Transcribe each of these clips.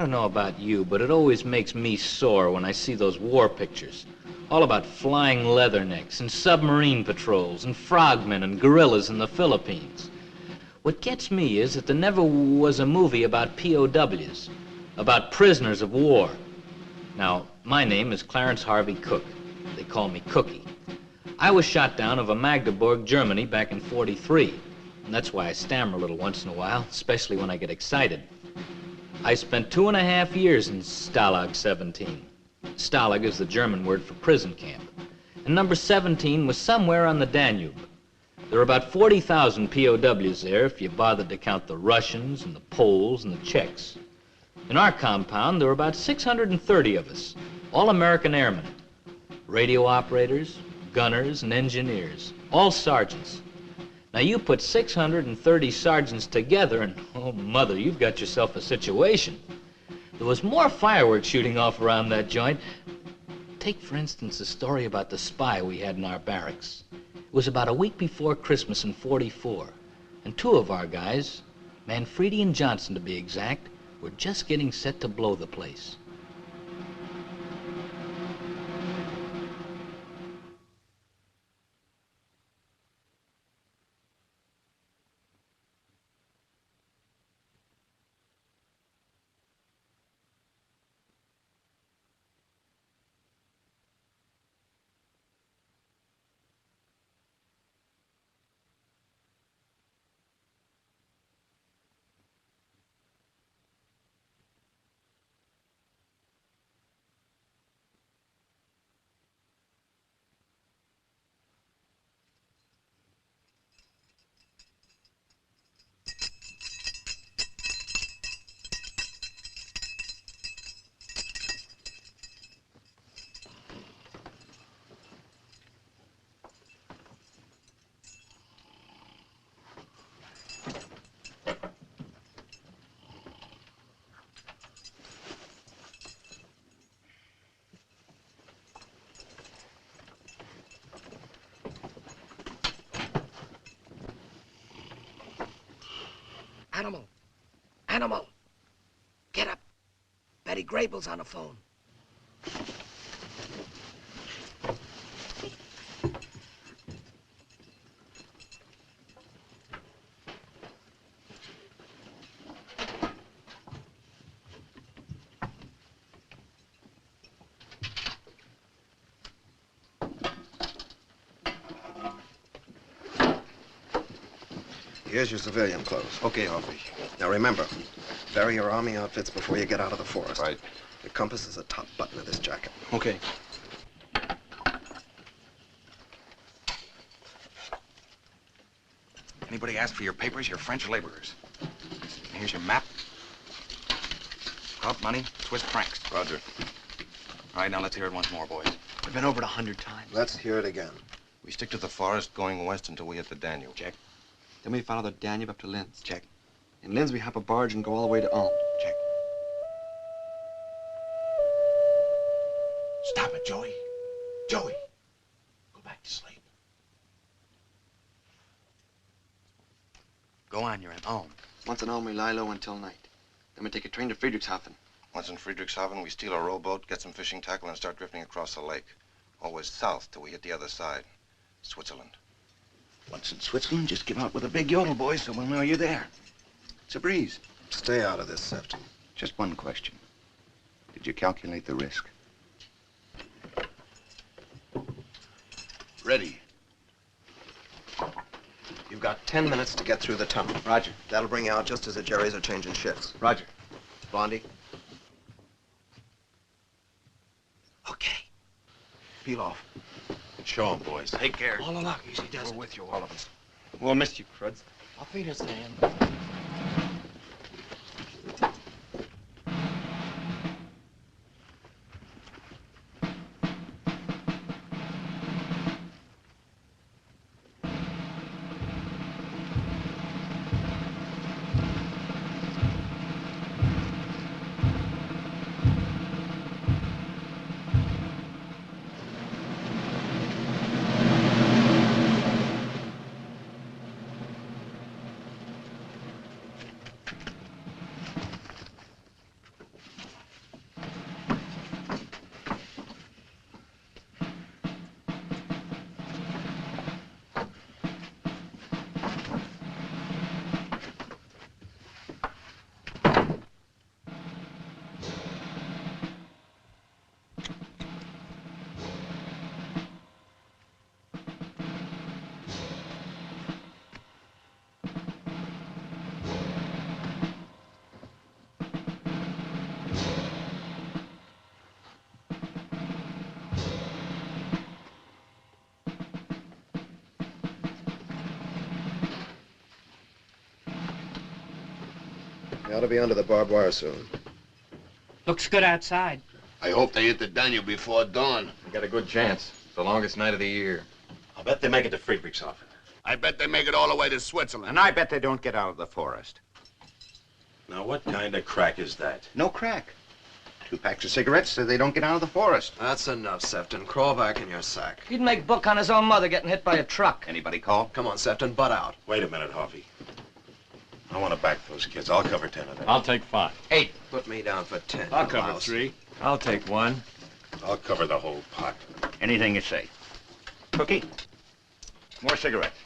don't know about you, but it always makes me sore when I see those war pictures. All about flying leathernecks and submarine patrols and frogmen and guerrillas in the Philippines. What gets me is that there never was a movie about POWs, about prisoners of war. Now, my name is Clarence Harvey Cook. They call me Cookie. I was shot down over Magdeburg, Germany back in '43. And that's why I stammer a little once in a while, especially when I get excited. I spent 2.5 years in Stalag 17. Stalag is the German word for prison camp. And number 17 was somewhere on the Danube. There were about 40,000 POWs there if you bothered to count the Russians and the Poles and the Czechs. In our compound, there were about 630 of us, all American airmen. Radio operators, gunners, and engineers, all sergeants. Now, you put 630 sergeants together, and, oh, Mother, you've got yourself a situation. There was more fireworks shooting off around that joint. Take, for instance, the story about the spy we had in our barracks. It was about a week before Christmas in '44, and 2 of our guys, Manfredi and Johnson to be exact, were just getting set to blow the place. Animal! Animal! Get up! Betty Grable's on the phone. Here's your civilian clothes. Okay, Hoffy. Now remember, bury your army outfits before you get out of the forest. Right. Your compass is the top button of this jacket. Okay. Anybody ask for your papers, you're French laborers. And here's your map. Crop money, Swiss francs. Roger. All right, now let's hear it once more, boys. We've been over it 100 times. Let's hear it again. We stick to the forest going west until we hit the Danube. Check. Then we follow the Danube up to Linz. Check. In Linz, we hop a barge and go all the way to Ulm. Check. Stop it, Joey. Joey. Go back to sleep. Go on, you're in Ulm. Once in Ulm, we lie low until night. Then we take a train to Friedrichshafen. Once in Friedrichshafen, we steal a rowboat, get some fishing tackle, and start drifting across the lake. Always south till we hit the other side. Switzerland. Once in Switzerland, just give out with a big yodel, boys, so we'll know you're there. It's a breeze. Stay out of this, Sefton. Just one question. Did you calculate the risk? Ready. You've got 10 minutes to get through the tunnel. Roger. That'll bring you out just as the Jerrys are changing shifts. Roger. Blondie, Okay. peel off. Show 'em, boys. Take care. All of luck, easy does We're it. with you, all of us. We'll miss you, Cruds. I'll feed us, Dan. They ought to be under the barbed wire soon. Looks good outside. I hope they hit the Danube before dawn. We got a good chance. It's the longest night of the year. I'll bet they make it to Friedrichshafen. I bet they make it all the way to Switzerland. And I bet they don't get out of the forest. Now, what kind of crack is that? No crack. 2 packs of cigarettes so they don't get out of the forest. That's enough, Sefton. Crawl back in your sack. He'd make book on his own mother getting hit by a truck. Anybody call? Come on, Sefton, butt out. Wait a minute, Hoffy. I want to back those kids. I'll cover 10 of them. I'll take 5. 8. Put me down for 10. I'll you cover louse. 3. I'll take 1. I'll cover the whole pot. Anything you say. Cookie? More cigarettes.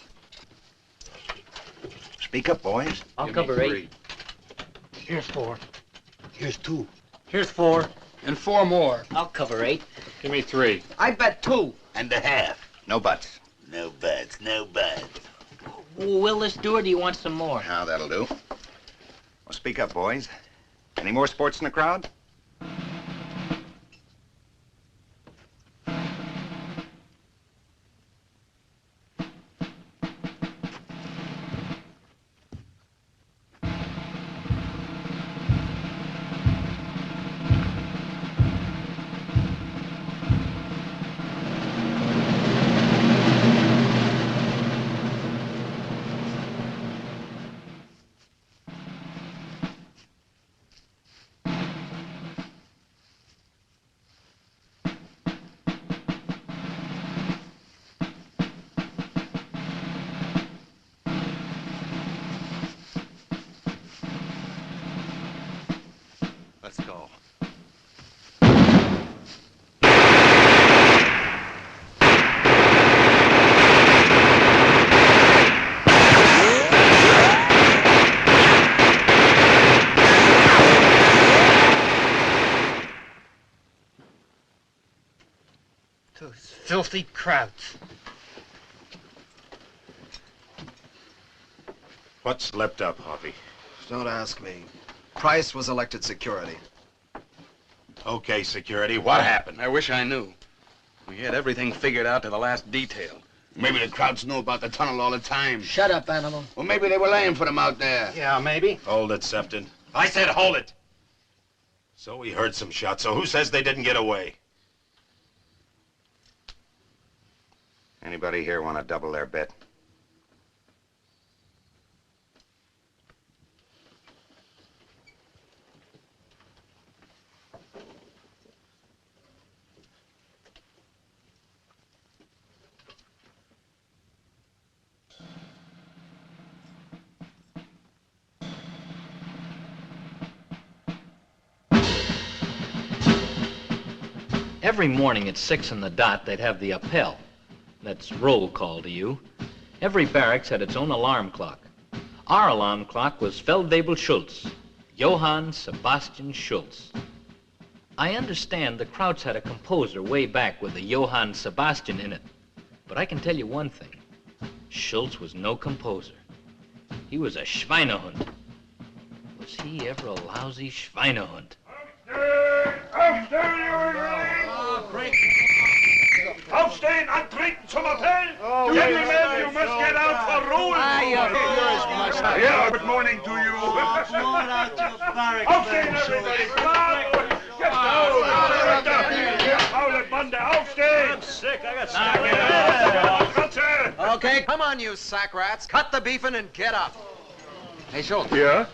Speak up, boys. I'll cover 8. Here's 4. Here's 2. Here's 4. And 4 more. I'll cover 8. Give me 3. I bet 2. And a half. No buts. No buts, no buts. Will this do, or do you want some more? Now, that'll do. Well, speak up, boys. Any more sports in the crowd? Let's go. Those filthy crowds. What's slipped up, Hoffy? Don't ask me. Price was elected security. Okay, security, what happened? I wish I knew. We had everything figured out to the last detail. Maybe the crowds knew about the tunnel all the time. Shut up, animal. Or maybe they were laying for them out there. Yeah, maybe. Hold it, Sefton. I said hold it! So we heard some shots, so who says they didn't get away? Anybody here want to double their bet? Every morning at 6 on the dot, they'd have the appel. That's roll call to you. Every barracks had its own alarm clock. Our alarm clock was Feldwebel Schultz, Johann Sebastian Schultz. I understand the Krauts had a composer way back with the Johann Sebastian in it. But I can tell you one thing. Schultz was no composer. He was a Schweinehund. Was he ever a lousy Schweinehund? Aufstehen, antreten zum Appell! Gentlemen, you must get out for rules! Yeah, good morning to you. Aufstehen, everybody! Get down! Paule Bande, aufstehen! I'm sick, I got sick. Okay, come on, you sack rats. Cut the beefing and get up. Hey, Schultz. Yeah?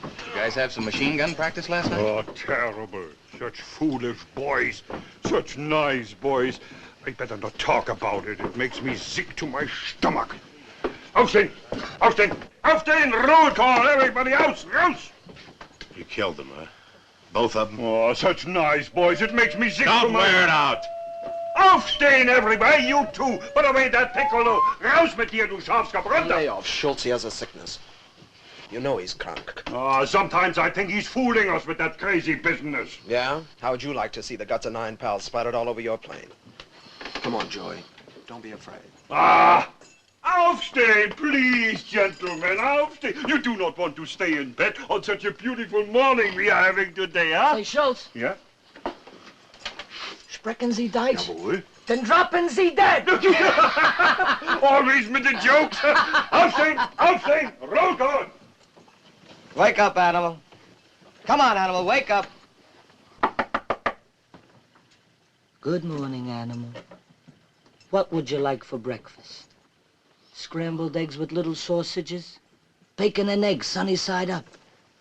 You guys have some machine gun practice last night? Oh, terrible. Such foolish boys. Such nice boys. I better not talk about it. It makes me sick to my stomach. Aufstehen! Aufstehen! Aufstehen! Roll call! Everybody out! Raus! You killed them, huh? Both of them? Oh, such nice boys. It makes me sick to Don't my... wear it out! Aufstehen, everybody! You too! Put away that piccolo! Raus mit dir, du Schafsgebrannter! Lay off, Schultz. He has a sickness. You know he's krank. Oh, sometimes I think he's fooling us with that crazy business. Yeah? How would you like to see the guts of 9 pals splattered all over your plane? Come on, Joey. Don't be afraid. Ah! Aufstehen, please, gentlemen, aufstehen. You do not want to stay in bed on such a beautiful morning we are having today, huh? Hey, Schultz. Yeah? Sprechen Sie Deutsch? Jawohl. Then droppen Sie dead! Always with the jokes. Aufstehen, aufstehen, roll call. Wake up, Animal. Come on, Animal, wake up. Good morning, Animal. What would you like for breakfast? Scrambled eggs with little sausages? Bacon and eggs sunny side up?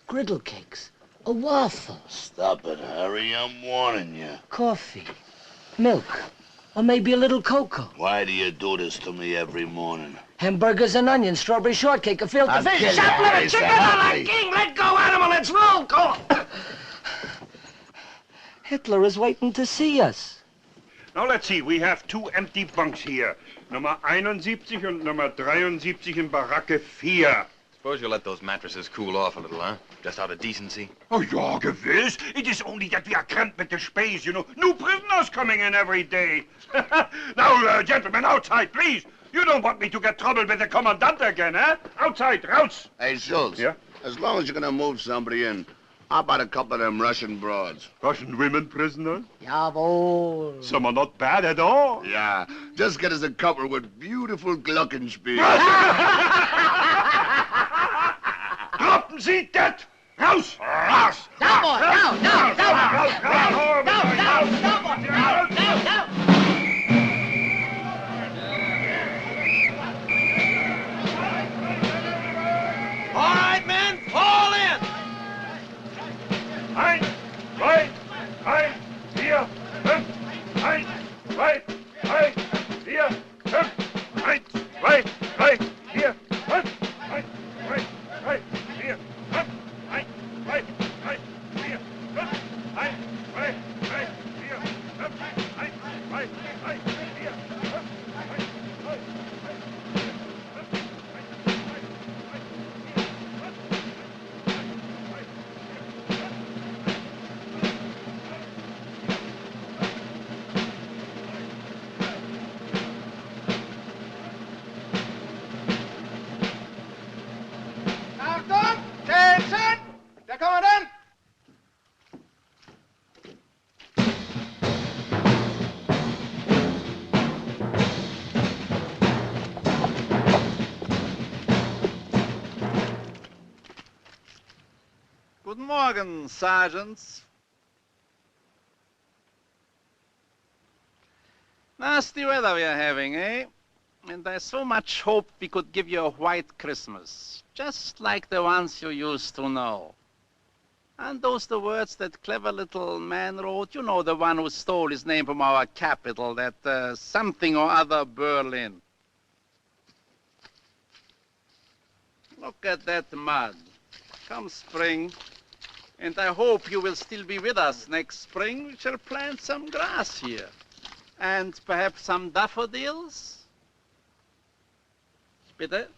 Griddle cakes? A waffle? Stop it, Harry. I'm warning you. Coffee? Milk? Or maybe a little cocoa? Why do you do this to me every morning? Hamburgers and onions, strawberry shortcake, a filter I'll fish. kill you, Shut Harry, little chicken so on help me. that king. Let go, Animal. Let's roll. Go on. Hitler is waiting to see us. Now, let's see. We have 2 empty bunks here. Nummer 71 and number 73 in Baracke 4. Suppose you'll let those mattresses cool off a little, huh? Just out of decency. Oh, ja, gewiss. It is only that we are cramped with the space, you know. New prisoners coming in every day. Now, gentlemen, outside, please. You don't want me to get trouble with the commandant again, eh? Outside, raus. Hey, Schultz. Yeah? As long as you're gonna move somebody in, how about a couple of them Russian broads? Russian women prisoners? Jawohl. Some are not bad at all. Yeah, just get us a couple with beautiful Glockenspiel. Droppen Sie das! Raus! Raus! Down, boy. Down, down, down. Raus! Down, down, down, boy. Down, down, down. All right, men, fall in. 1, 2, 3, 4, 5. 1, 2, 3, 4, 5. 1, 2, 3, 4, 5. 1, 2, 3, 4, 5. 1, 2, 3, 4, 5. 1, 2, 3, 4, 5. 1, 2, 3, 4, 5. Achtung! Attention! Der Kommandant! Guten Morgen, Sergeants. Nasty weather we are having, eh? And I so much hoped we could give you a white Christmas, just like the ones you used to know. And those the words that clever little man wrote, you know, the one who stole his name from our capital, that something or other Berlin. Look at that mud. Come spring, and I hope you will still be with us next spring. We shall plant some grass here, and perhaps some daffodils. Bitte?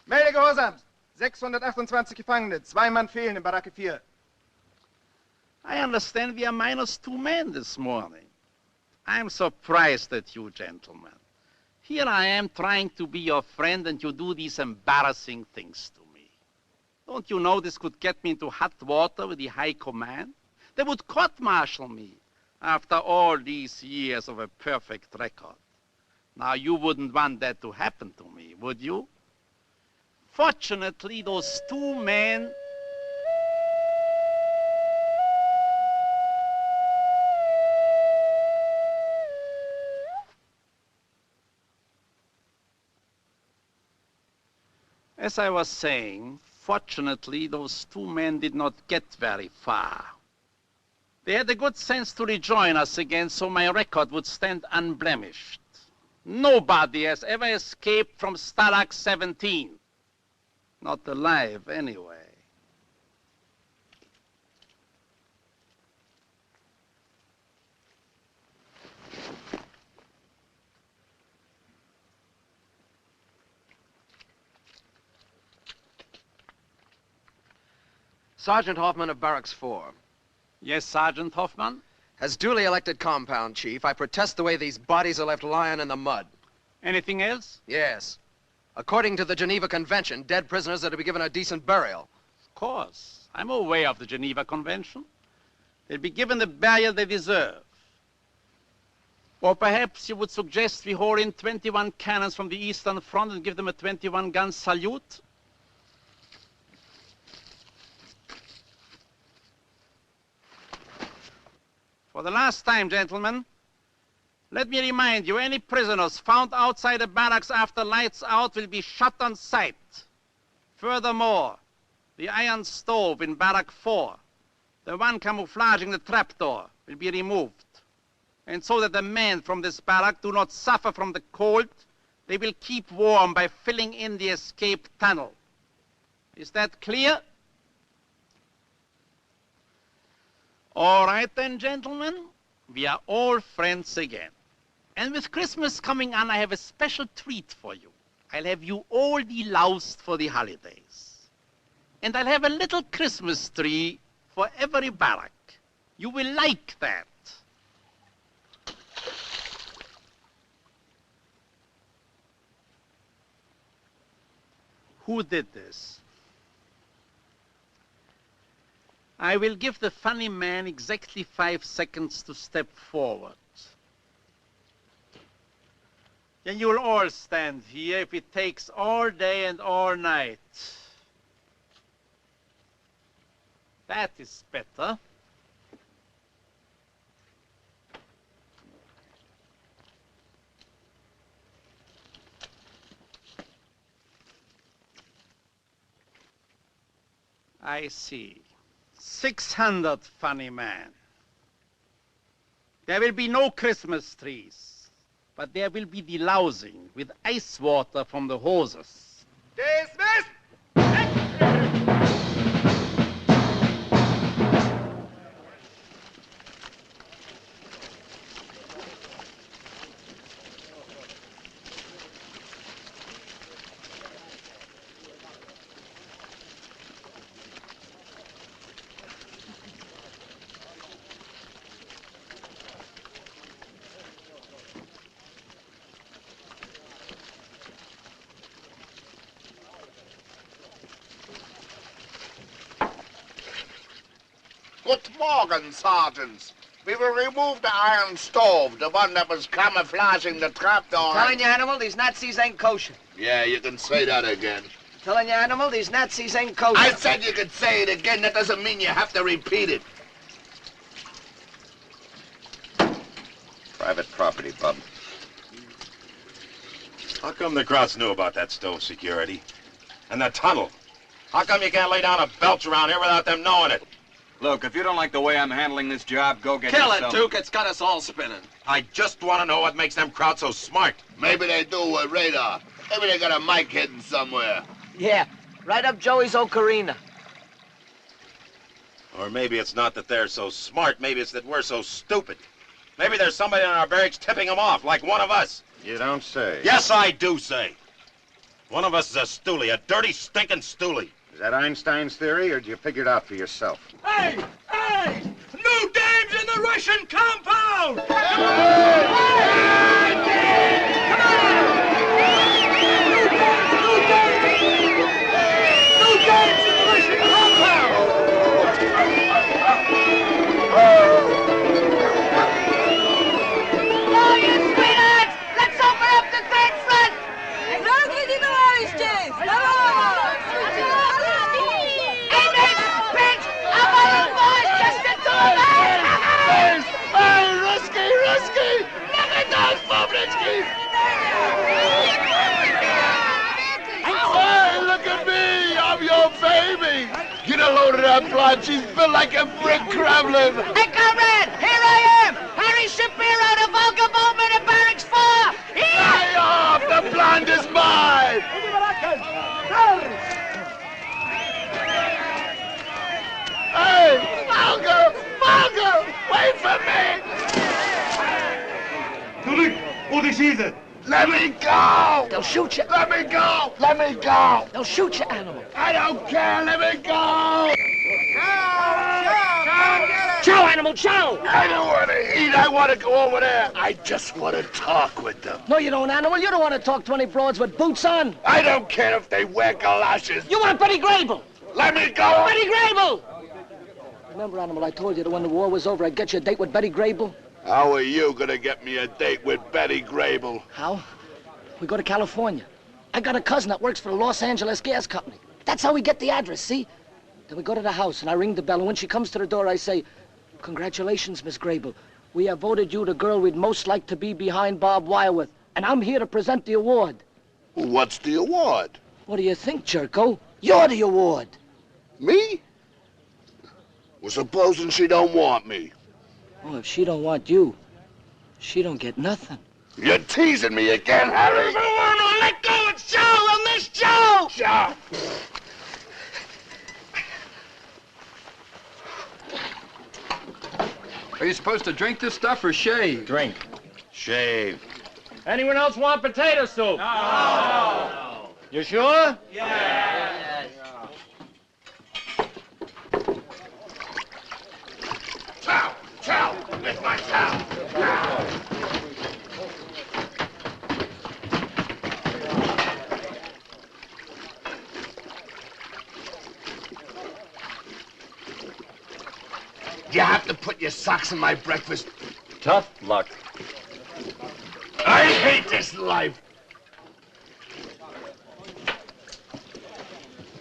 Melde Gehorsams! 628 Gefangene, 2 Mann fehlen in Baracke 4. I understand we are -2 men this morning. I'm surprised at you, gentlemen. Here I am trying to be your friend, and you do these embarrassing things to me. Don't you know this could get me into hot water with the high command? They would court-martial me after all these years of a perfect record. Now, you wouldn't want that to happen to me, would you? Fortunately, those 2 men... As I was saying, fortunately, those 2 men did not get very far. They had the good sense to rejoin us again, so my record would stand unblemished. Nobody has ever escaped from Stalag 17. Not alive, anyway. Sergeant Hoffman of Barracks 4. Yes, Sergeant Hoffman? As duly elected compound chief, I protest the way these bodies are left lying in the mud. Anything else? Yes. According to the Geneva Convention, dead prisoners are to be given a decent burial. Of course. I'm aware of the Geneva Convention. They'll be given the burial they deserve. Or perhaps you would suggest we haul in 21 cannons from the Eastern Front and give them a 21-gun salute? For the last time, gentlemen, let me remind you, any prisoners found outside the barracks after lights out will be shot on sight. Furthermore, the iron stove in Barrack 4, the one camouflaging the trapdoor, will be removed. And so that the men from this barrack do not suffer from the cold, they will keep warm by filling in the escape tunnel. Is that clear? All right then, gentlemen, we are all friends again. And with Christmas coming on, I have a special treat for you. I'll have you all be loused for the holidays. And I'll have a little Christmas tree for every barrack. You will like that. Who did this? I will give the funny man exactly 5 seconds to step forward. Then you'll all stand here if it takes all day and all night. That is better. I see. 600, funny man. There will be no Christmas trees, but there will be delousing with ice water from the hoses. Dismissed! Good morning, sergeants. We will remove the iron stove, the one that was camouflaging the trapdoor. Telling you, Animal, these Nazis ain't kosher. Yeah, you can say that again. Telling you, Animal, these Nazis ain't kosher. I said you could say it again. That doesn't mean you have to repeat it. Private property, Bub. How come the Krauts knew about that stove security? And the tunnel? How come you can't lay down a belch around here without them knowing it? Look, if you don't like the way I'm handling this job, go get Kill yourself... it, Duke. It's got us all spinning. I just want to know what makes them Krauts so smart. Maybe they do with radar. Maybe they got a mic hidden somewhere. Yeah, right up Joey's ocarina. Or maybe it's not that they're so smart. Maybe it's that we're so stupid. Maybe there's somebody in our barracks tipping them off, like one of us. You don't say. Yes, I do say. One of us is a stoolie, a dirty, stinking stoolie. Is that Einstein's theory, or did you figure it out for yourself? Hey! Hey! New dames in the Russian compound! Hey, look at me! I'm your baby! Get a load of that blood. She's built like a brick Kremlin. Hey, comrade! Here I am! Harry Shapiro, the Volga Bowman at Barracks 4! Lay off! The blonde is mine! Hey! Volga! Volga! Wait for me! What is it? Let me go! They'll shoot you. Let me go! Let me go! They'll shoot you, Animal. I don't care! Let me go! Chow, Animal, chow! I don't want to eat. I want to go over there. I just want to talk with them. No, you don't, Animal. You don't want to talk to any broads with boots on. I don't care if they wear galoshes. You want Betty Grable? Let me go! Betty Grable! Remember, Animal, I told you that when the war was over, I'd get you a date with Betty Grable? How are you gonna get me a date with Betty Grable? How? We go to California. I got a cousin that works for the Los Angeles Gas Company. That's how we get the address, see? Then we go to the house, and I ring the bell, and when she comes to the door, I say, "Congratulations, Miss Grable. We have voted you the girl we'd most like to be behind barbed wire with, and I'm here to present the award. What's the award? What do you think, Jerko? You're the award. Me? Well, supposing she don't want me. Oh, if she don't want you, she don't get nothing. You're teasing me again, Harry. Let go of Joe! We'll miss Joe! Joe! Are you supposed to drink this stuff or shave? Drink. Shave. Anyone else want potato soup? No. You sure? Yes. Chow! Chow! Lift my chow! You have to put your socks in my breakfast. Tough luck. I hate this life.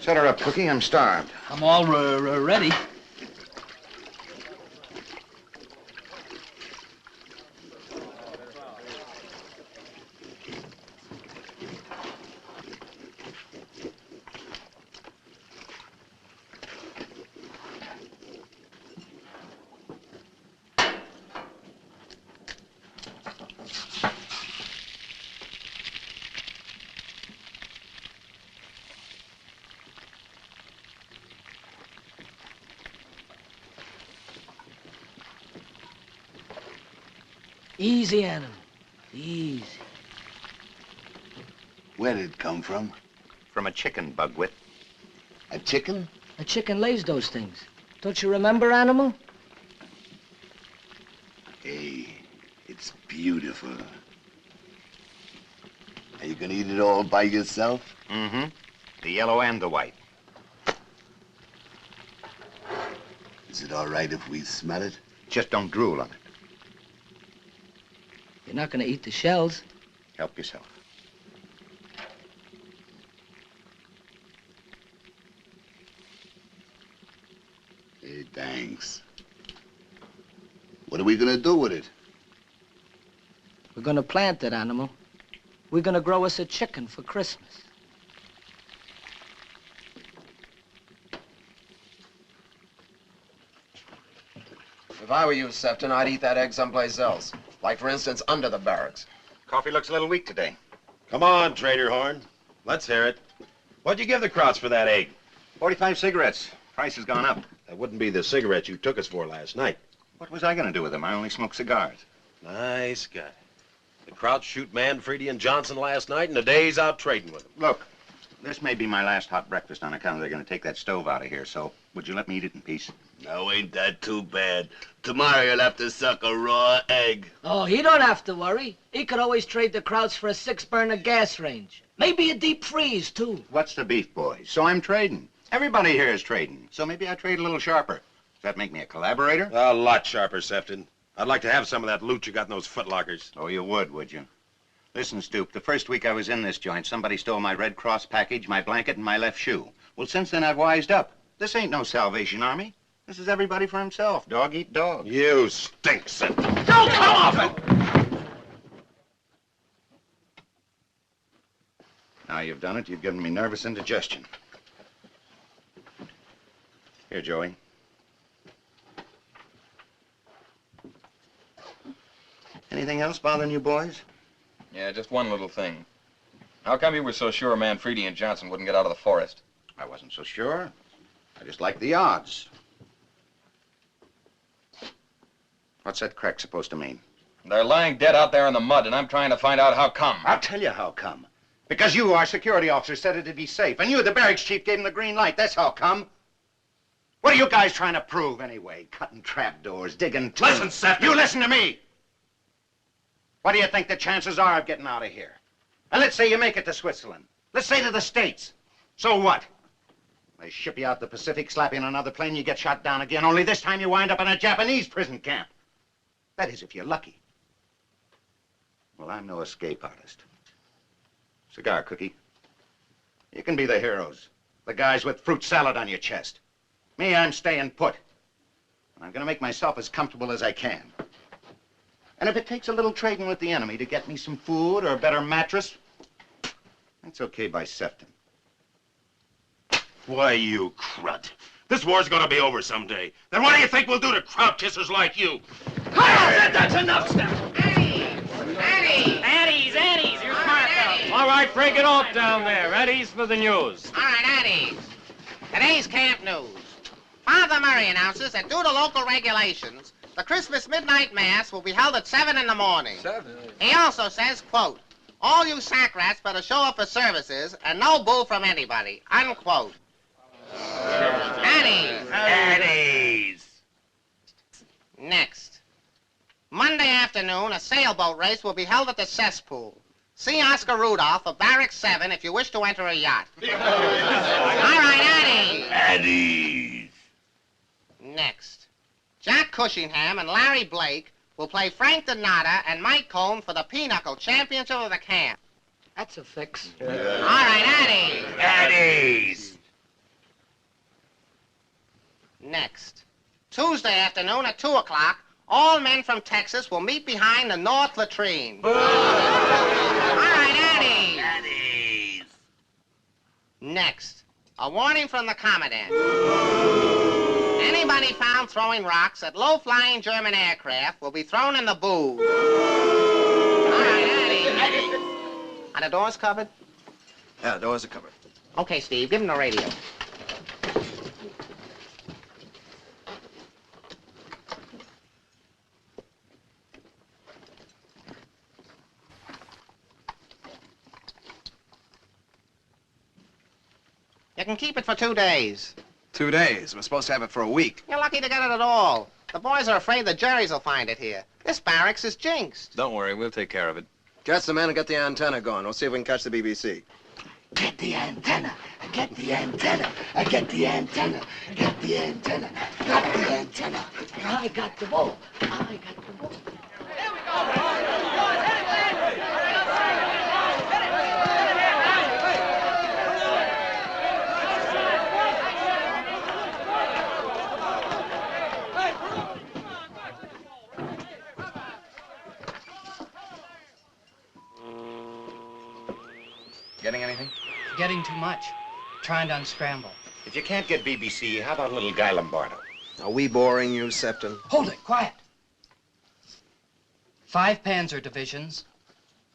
Set her up, Cookie. I'm starved. I'm all ready. Easy, animal. Easy. Where did it come from? From a chicken, Bugwit. A chicken? A chicken lays those things. Don't you remember, animal? Hey, it's beautiful. Are you gonna eat it all by yourself? Mm-hmm. The yellow and the white. Is it all right if we smell it? Just don't drool on it. You're not gonna eat the shells. Help yourself. Hey, thanks. What are we gonna do with it? We're gonna plant it, animal. We're gonna grow us a chicken for Christmas. If I were you, Sefton, I'd eat that egg someplace else. Like, for instance, under the barracks. Coffee looks a little weak today. Come on, Trader Horn. Let's hear it. What'd you give the Krauts for that egg? 45 cigarettes. Price has gone up. That wouldn't be the cigarettes you took us for last night. What was I going to do with them? I only smoke cigars. Nice guy. The Krauts shoot Manfredi and Johnson last night, and the day's out trading with them. Look, this may be my last hot breakfast on account of they're going to take that stove out of here, so would you let me eat it in peace? Now, ain't that too bad? Tomorrow you'll have to suck a raw egg. Oh, he don't have to worry. He could always trade the Krauts for a 6-burner gas range. Maybe a deep freeze, too. What's the beef, boys? So I'm trading. Everybody here is trading, so maybe I trade a little sharper. Does that make me a collaborator? A lot sharper, Sefton. I'd like to have some of that loot you got in those footlockers. Oh, you would you? Listen, Stoop, the first week I was in this joint, somebody stole my Red Cross package, my blanket, and my left shoe. Well, since then, I've wised up. This ain't no Salvation Army. This is everybody for himself. Dog eat dog. You stink, Sefton. Don't come off it! Now you've done it, you've given me nervous indigestion. Here, Joey. Anything else bothering you boys? Yeah, just one little thing. How come you were so sure Manfredi and Johnson wouldn't get out of the forest? I wasn't so sure. I just liked the odds. What's that crack supposed to mean? They're lying dead out there in the mud, and I'm trying to find out how come. I'll tell you how come. Because you, our security officer, said it'd be safe, and you, the barracks chief, gave him the green light. That's how come. What are you guys trying to prove, anyway? Cutting trapdoors, digging tunnels. Listen, Sefton. You listen to me. What do you think the chances are of getting out of here? And let's say you make it to Switzerland. Let's say to the States. So what? They ship you out the Pacific, slap you in another plane, you get shot down again, only this time you wind up in a Japanese prison camp. That is, if you're lucky. Well, I'm no escape artist. Cigar, Cookie. You can be the heroes. The guys with fruit salad on your chest. Me, I'm staying put. And I'm gonna make myself as comfortable as I can. And if it takes a little trading with the enemy to get me some food or a better mattress, that's okay by Sefton. Why, you crud. This war's gonna be over someday. Then what do you think we'll do to crowd kissers like you? That's enough, Step. Addies, you're smart fellas. All right, break it off down there. Addies for the news. All right, Addies. Today's camp news. Father Murray announces that due to local regulations, the Christmas midnight mass will be held at 7 in the morning. 7? He also says, quote, all you sack rats better show up for services and no bull from anybody, unquote. Addies. Next. Monday afternoon, a sailboat race will be held at the cesspool. See Oscar Rudolph of Barracks 7 if you wish to enter a yacht. All right, Addies. Next. Jack Cushingham and Larry Blake will play Frank Donata and Mike Cohn for the Pinochle Championship of the camp. That's a fix. All right, Addies. Next. Tuesday afternoon at 2 o'clock, all men from Texas will meet behind the north latrine. All right, Addies. Next. A warning from the Commandant. Anybody found throwing rocks at low-flying German aircraft will be thrown in the booze. All right, Addies. Are the doors covered? Yeah, the doors are covered. Okay, Steve, give him the radio. You can keep it for 2 days. 2 days. We're supposed to have it for a week. You're lucky to get it at all. The boys are afraid the Jerrys will find it here. This barracks is jinxed. Don't worry, we'll take care of it. Catch the man and get the antenna going. We'll see if we can catch the BBC. Get the antenna. Get the antenna. Get the antenna. Get the antenna. Got the antenna. I got the ball. I got the ball. Here we go. Getting anything? Getting too much. Trying to unscramble. If you can't get BBC, how about a little Guy Lombardo? Are we boring you, Sefton? Hold it, quiet. 5 panzer divisions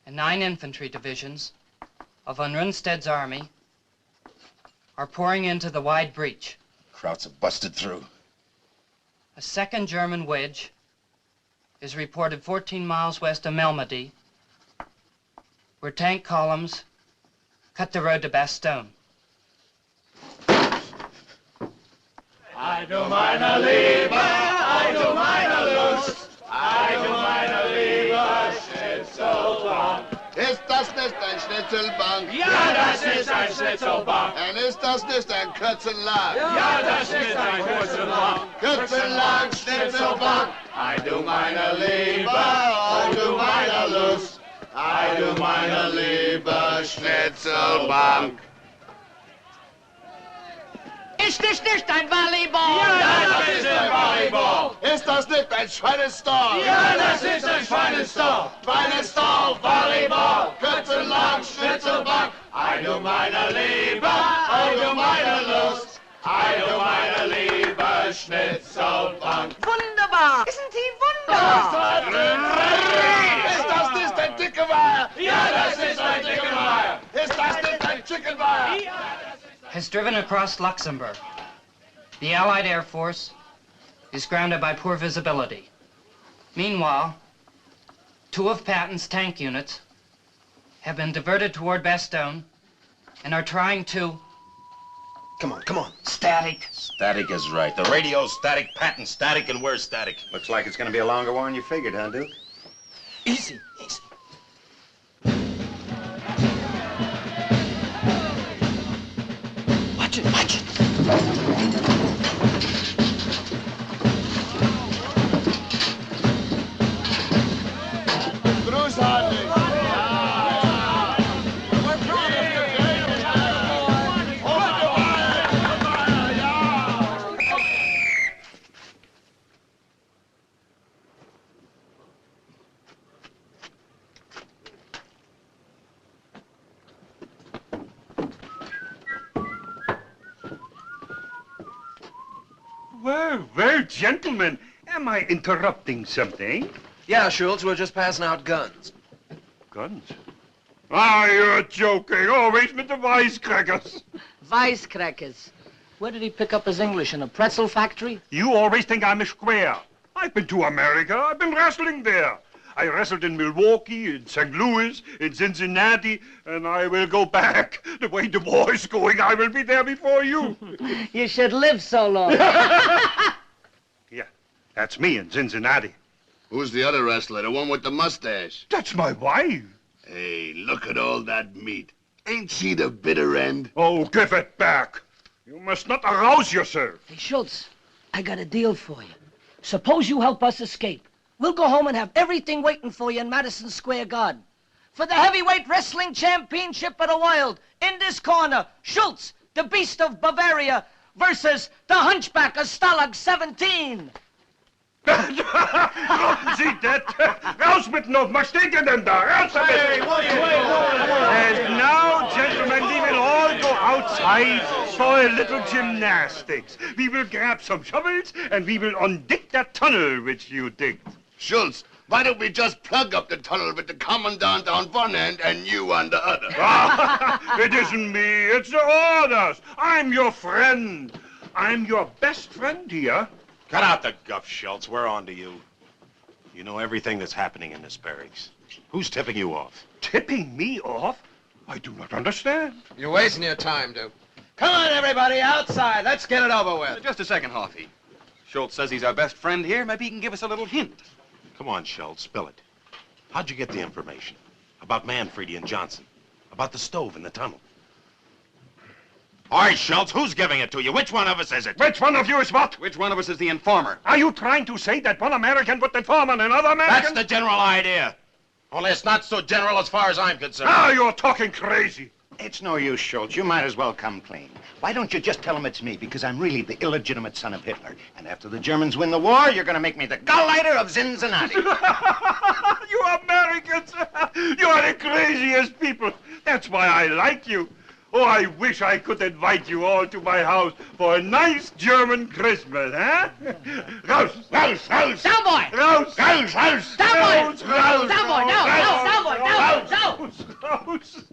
and 9 infantry divisions of von Rundstedt's army are pouring into the wide breach. Krauts have busted through. A second German wedge is reported 14 miles west of Melmedy, where tank columns cut the road to Bastogne. I do meine Liebe, I do meine Lust, I do meine Liebe, Schnitzelbank. Ist das nicht ein Schnitzelbank? Ja, das ist ein Schnitzelbank. Und ist das nicht ein Kürzenlack? Ja, das ist ein Kürzenlack. Kürzenlack, Schnitzelbank. I do meine Liebe, I do meine Lust, I do meine Liebe, Schnitzelbank. Ist das nicht ein Volleyball? Ja, das ist ein Volleyball. Ist das nicht ein Schweinestall? Ja, das ist ein Schweinestall. Schweinestall, Volleyball, Kürzenlack, Schnitzelbank. I do meine Liebe, I do meine Lust, I do meine Liebe, Schnitzelbank. Wunderbar! Isn't he wunderbar? Ist das nicht ein Dickermeier? Ja, das ist ein Dickermeier. Ist das nicht ein Chickenmeier? Has driven across Luxembourg. The Allied Air Force is grounded by poor visibility. Meanwhile, 2 of Patton's tank units have been diverted toward Bastogne and are trying to... Come on. Static. Static is right. The radio's static, Patton static, and we're static. Looks like it's going to be a longer war than you figured, huh, Duke? Easy. Watch it. Großartig. Well, gentlemen, am I interrupting something? Yeah, Schultz, we're just passing out guns. Guns? Ah, you're joking. Always with the wisecrackers. Wisecrackers. Where did he pick up his English? In a pretzel factory? You always think I'm a square. I've been to America. I've been wrestling there. I wrestled in Milwaukee, in St. Louis, in Cincinnati, and I will go back. The way the war is going, I will be there before you. You should live so long. Yeah, that's me in Cincinnati. Who's the other wrestler, the one with the mustache? That's my wife. Hey, look at all that meat. Ain't she the bitter end? Oh, give it back. You must not arouse yourself. Hey, Schultz, I got a deal for you. Suppose you help us escape. We'll go home and have everything waiting for you in Madison Square Garden. For the heavyweight wrestling championship of the world, in this corner, Schultz, the Beast of Bavaria, versus the Hunchback of Stalag 17. Sie det! Raus mit noch verstecken denn da! Raus mit! And now, gentlemen, we will all go outside for a little gymnastics. We will grab some shovels and we will undig that tunnel which you digged. Schultz, why don't we just plug up the tunnel with the commandant on one end and you on the other? It isn't me, it's the orders. I'm your friend. I'm your best friend here. Cut out the guff, Schultz. We're on to you. You know everything that's happening in this barracks. Who's tipping you off? Tipping me off? I do not understand. You're wasting your time, Duke. Come on, everybody, outside. Let's get it over with. Just a second, Hoffy. Schultz says he's our best friend here. Maybe he can give us a little hint. Come on, Schultz, spill it. How'd you get the information? About Manfredi and Johnson? About the stove in the tunnel? All right, Schultz, who's giving it to you? Which one of us is it? Which one of you is what? Which one of us is the informer? Are you trying to say that one American would inform on another American? That's the general idea. Only it's not so general as far as I'm concerned. Now you're talking crazy. It's no use, Schultz. You might as well come clean. Why don't you just tell him it's me, because I'm really the illegitimate son of Hitler. And after the Germans win the war, you're going to make me the Gauleiter of Cincinnati. You Americans, you are the craziest people. That's why I like you. Oh, I wish I could invite you all to my house for a nice German Christmas, huh? Raus, raus, raus! Down, boy! Raus! Raus, raus! Down, boy! Raus, raus! Down, boy! Down, down, down, boy! Down, down! Raus, raus!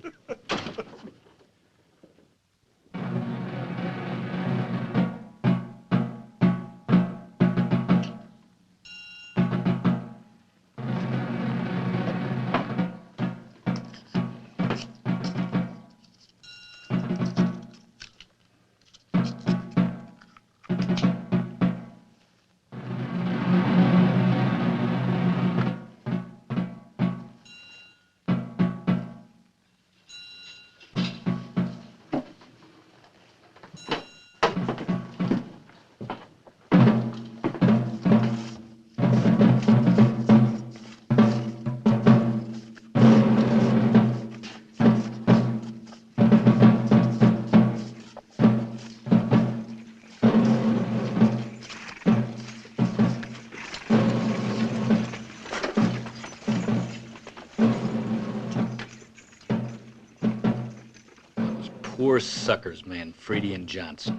Poor suckers, Manfredi and Johnson.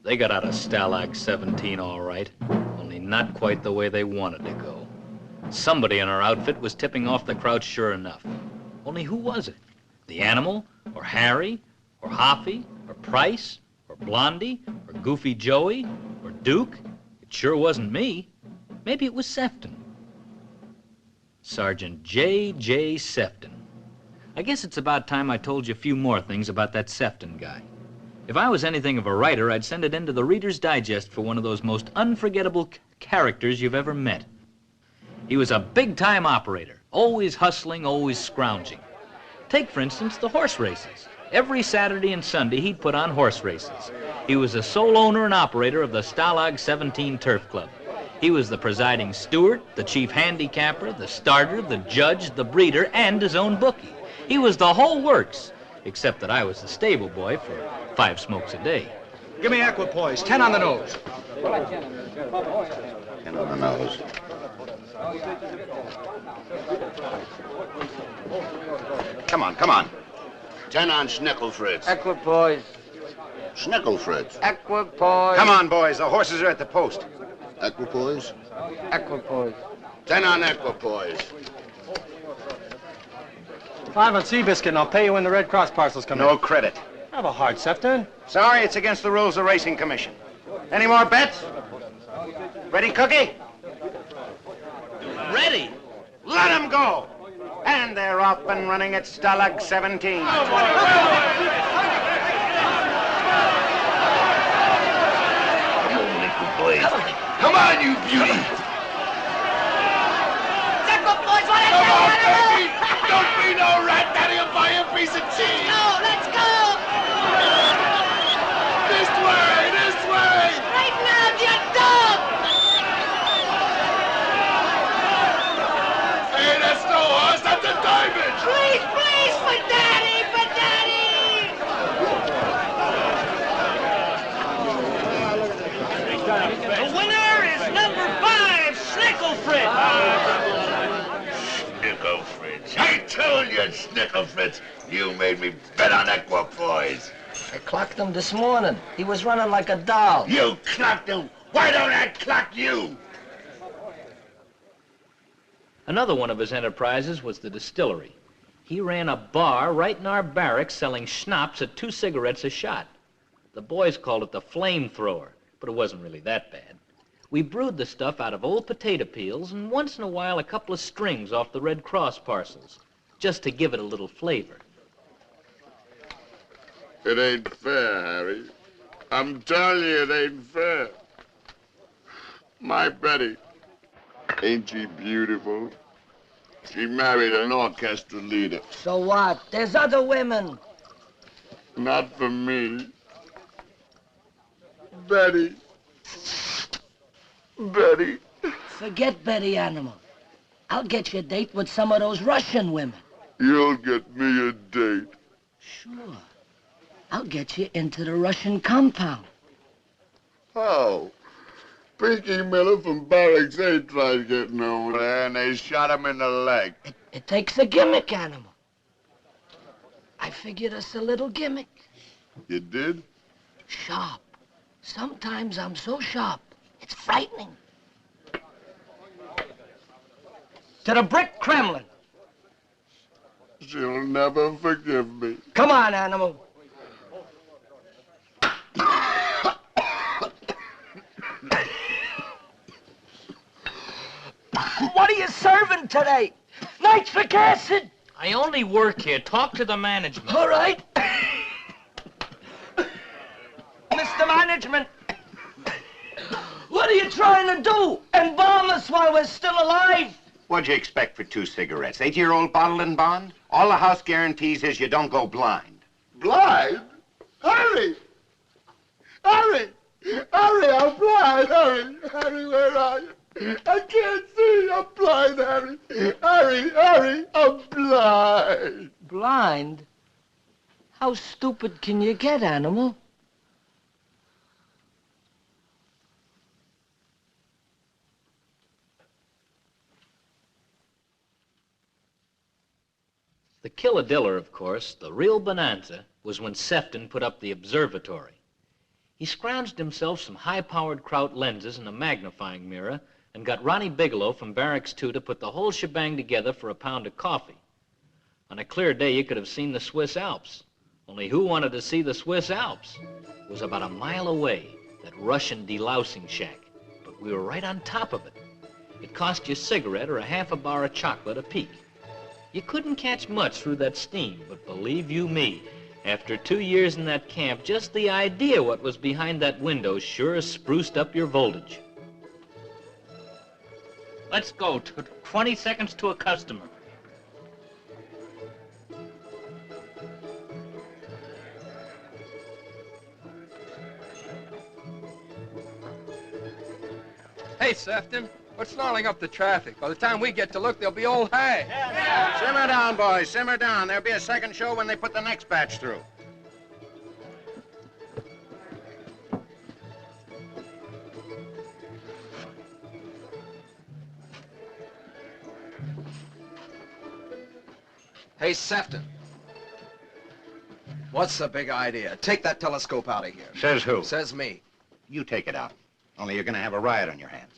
They got out of Stalag 17 all right, only not quite the way they wanted to go. Somebody in our outfit was tipping off the crowd sure enough. Only who was it? The Animal? Or Harry? Or Hoffy? Or Price? Or Blondie? Or Goofy Joey? Or Duke? It sure wasn't me. Maybe it was Sefton. Sergeant J.J. Sefton. I guess it's about time I told you a few more things about that Sefton guy. If I was anything of a writer, I'd send it into the Reader's Digest for one of those most unforgettable characters you've ever met. He was a big-time operator, always hustling, always scrounging. Take, for instance, the horse races. Every Saturday and Sunday, he'd put on horse races. He was the sole owner and operator of the Stalag 17 Turf Club. He was the presiding steward, the chief handicapper, the starter, the judge, the breeder, and his own bookie. He was the whole works, except that I was the stable boy for 5 smokes a day. Give me equipoise, 10 on the nose. 10 on the nose. Come on, come on. 10 on Schnickel, Fritz. Equipoise. Schnickelfritz. Equipoise. Come on, boys. The horses are at the post. Equipoise? Equipoise. 10 on equipoise. 5 on Seabiscuit, and I'll pay you when the Red Cross parcels come in. No credit. Have a heart, Sefton. Sorry, it's against the rules of the Racing Commission. Any more bets? Ready, Cookie? Ready. Let 'em go. And they're off and running at Stalag 17. Come on, you beauty. Come on, baby. Don't be no rat. Daddy'll buy you a piece of cheese. Let's go! This way, this way. Right now, you dog! Hey, that's no horse. That's a diamond. Please, please, for Daddy, for Daddy! The winner is number 5, Schnickelfritz. Schnickelfritz. I told you, Schnickelfritz. You made me bet on equipoise. I clocked him this morning. He was running like a doll. You clocked him. Why don't I clock you? Another one of his enterprises was the distillery. He ran a bar right in our barracks selling schnapps at 2 cigarettes a shot. The boys called it the flamethrower, but it wasn't really that bad. We brewed the stuff out of old potato peels and once in a while a couple of strings off the Red Cross parcels, just to give it a little flavor. It ain't fair, Harry. I'm telling you, it ain't fair. My Betty, ain't she beautiful? She married an orchestra leader. So what? There's other women. Not for me. Betty. Betty. Forget Betty, animal. I'll get you a date with some of those Russian women. You'll get me a date. Sure. I'll get you into the Russian compound. How? Pinky Miller from Barracks ain't tried getting over there, and they shot him in the leg. It takes a gimmick, animal. I figured us a little gimmick. You did? Sharp. Sometimes I'm so sharp, it's frightening. To the brick Kremlin. She'll never forgive me. Come on, animal. What are you serving today? Nitric acid? I only work here. Talk to the management. All right. Mr. Management, what are you trying to do? Embalm us while we're still alive? What'd you expect for 2 cigarettes? 8-year-old bottle and bond? All the house guarantees is you don't go blind. Blind? Harry! Harry! Harry, I'm blind! Harry! Harry, where are you? I can't see! I'm blind, Harry! Harry! Harry! I'm blind! Blind? How stupid can you get, animal? The killadiller, of course, the real bonanza, was when Sefton put up the observatory. He scrounged himself some high-powered Kraut lenses and a magnifying mirror and got Ronnie Bigelow from Barracks 2 to put the whole shebang together for a pound of coffee. On a clear day, you could have seen the Swiss Alps. Only who wanted to see the Swiss Alps? It was about a mile away, that Russian delousing shack, but we were right on top of it. It cost you a cigarette or a half a bar of chocolate a peek. You couldn't catch much through that steam, but believe you me, after 2 years in that camp, just the idea what was behind that window sure spruced up your voltage. Let's go. 20 seconds to a customer. Hey, Sefton, what's snarling up the traffic? By the time we get to look, they'll be old hay. Simmer down, boys. Simmer down. There'll be a second show when they put the next batch through. Hey, Sefton. What's the big idea? Take that telescope out of here. Says who? Says me. You take it out. Only you're going to have a riot on your hands.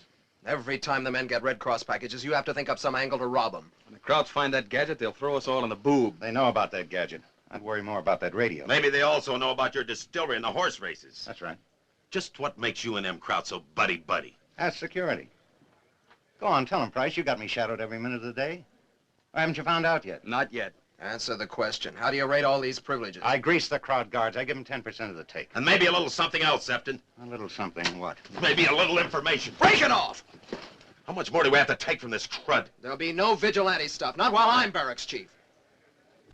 Every time the men get Red Cross packages, you have to think up some angle to rob them. When the Krauts find that gadget, they'll throw us all in the boob. They know about that gadget. I'd worry more about that radio. Maybe they also know about your distillery and the horse races. That's right. Just what makes you and them Krauts so buddy-buddy? Ask security. Go on, tell them, Price. You got me shadowed every minute of the day. Or haven't you found out yet? Not yet. Answer the question. How do you rate all these privileges? I grease the crowd guards. I give them 10% of the take. And maybe a little something else, Sefton. A little something what? Maybe a little information. Break it off! How much more do we have to take from this crud? There'll be no vigilante stuff. Not while I'm barracks chief.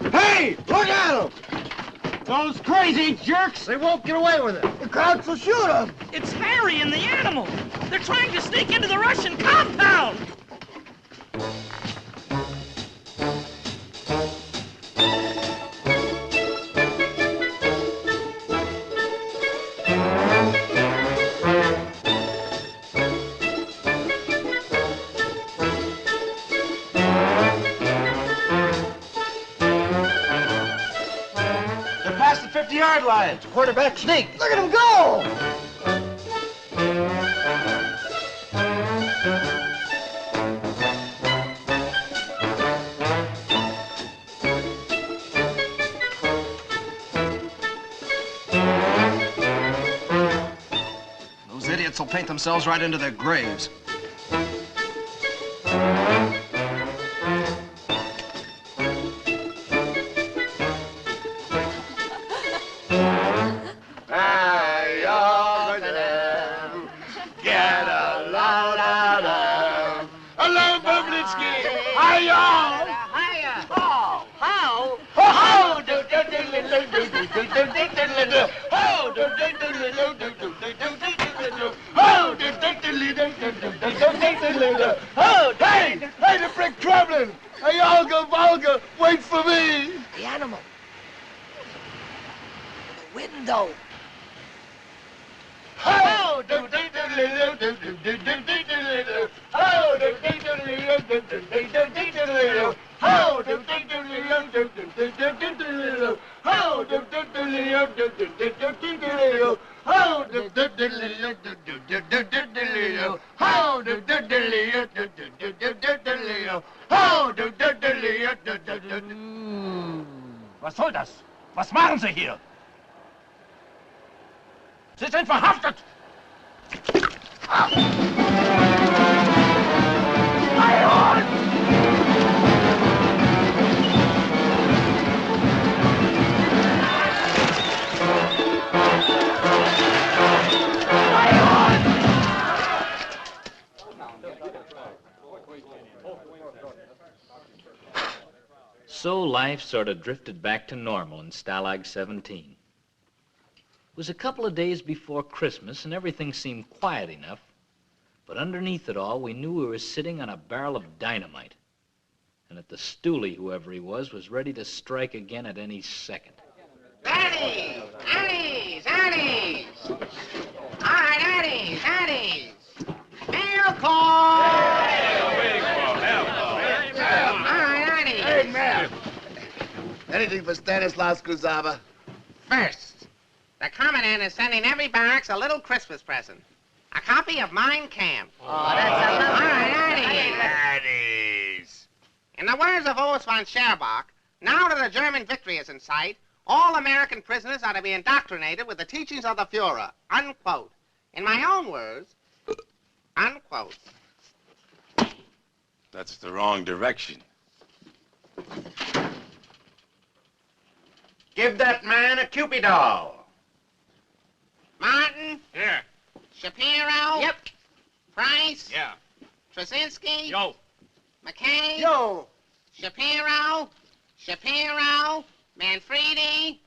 Hey, look at them! Those crazy jerks! They won't get away with it. The Krauts will shoot them. It's Harry and the animal. They're trying to sneak into the Russian compound. Past the 50-yard line. Quarterback sneak. Look at him go! Those idiots will paint themselves right into their graves. Hey, the brick traveling! Hey, Olga, Volga, wait for me! The animal. The window. Oh, Was soll das? Was machen Sie hier? Sie sind verhaftet! So life sort of drifted back to normal in Stalag 17. It was a couple of days before Christmas, and everything seemed quiet enough. But underneath it all, we knew we were sitting on a barrel of dynamite. And that the stoolie, whoever he was ready to strike again at any second. Addies! Addies! Addies! All right, Addies! Addies! Mail call! All right, Addies! Hey, man! Anything for Stanislaus Kuzava? First, the Commandant is sending every barracks a little Christmas present. A copy of Mein Kampf. Oh, that's a lovely... All right, Addies! In the words of Oos von Scherbach, now that a German victory is in sight, all American prisoners are to be indoctrinated with the teachings of the Fuhrer, unquote. In my own words, unquote. That's the wrong direction. Give that man a Cupid doll. Martin? Here. Shapiro? Yep. Price? Yeah. Trzcinski? Yo. McKay? Yo. Shapiro? Shapiro? Manfredi?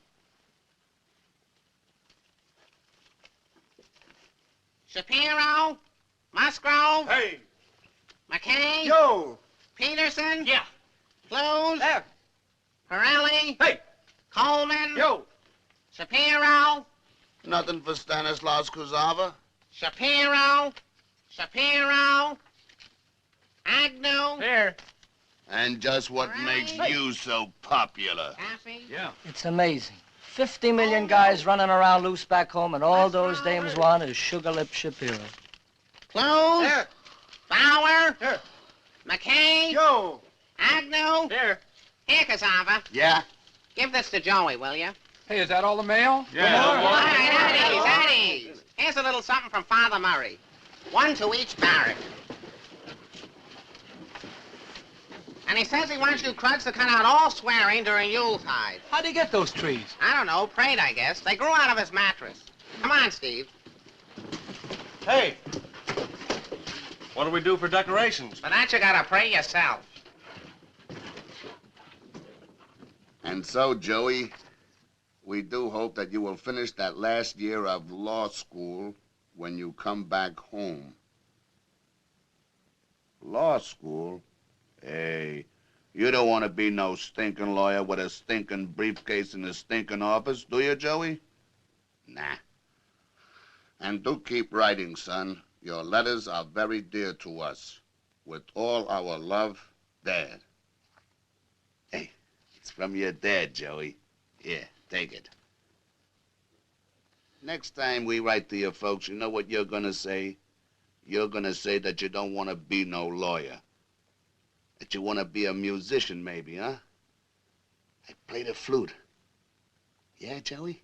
Shapiro? Musgrove? Hey. McKay? Yo. Peterson? Yeah. Close? There. Pirelli? Hey. Coleman? Yo. Shapiro? Nothing for Stanislaus Kuzava? Shapiro? Shapiro? Agnew? Here. And just what makes you so popular? Coffee? Yeah. It's amazing. 50 million guys running around loose back home, and all those dames want is Sugar Lip Shapiro. Close. Here. Bauer. Here. McKay. Yo. Agnew. Here. Here, Cassava. Yeah? Give this to Joey, will you? Hey, is that all the mail? Yeah. All right, at ease. Here's a little something from Father Murray. One to each barrack. And he says he wants you crooks to cut out all swearing during Yuletide. How'd he get those trees? I don't know, prayed, I guess. They grew out of his mattress. Come on, Steve. Hey, what do we do for decorations? For that, you gotta pray yourself. And so, Joey, we do hope that you will finish that last year of law school when you come back home. Law school? Hey, you don't want to be no stinking lawyer with a stinking briefcase in a stinking office, do you, Joey? Nah. And do keep writing, son. Your letters are very dear to us. With all our love, Dad. Hey, it's from your dad, Joey. Here, take it. Next time we write to your folks, you know what you're gonna say? You're gonna say that you don't want to be no lawyer. That you want to be a musician, maybe, huh? I play the flute. Yeah, Joey?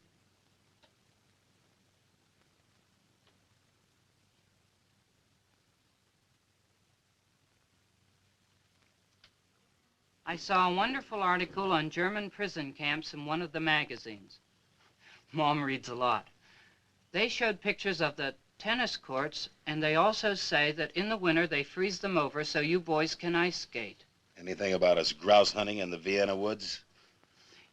I saw a wonderful article on German prison camps in one of the magazines. Mom reads a lot. They showed pictures of the tennis courts, and they also say that in the winter they freeze them over so you boys can ice skate. Anything about us grouse hunting in the Vienna woods?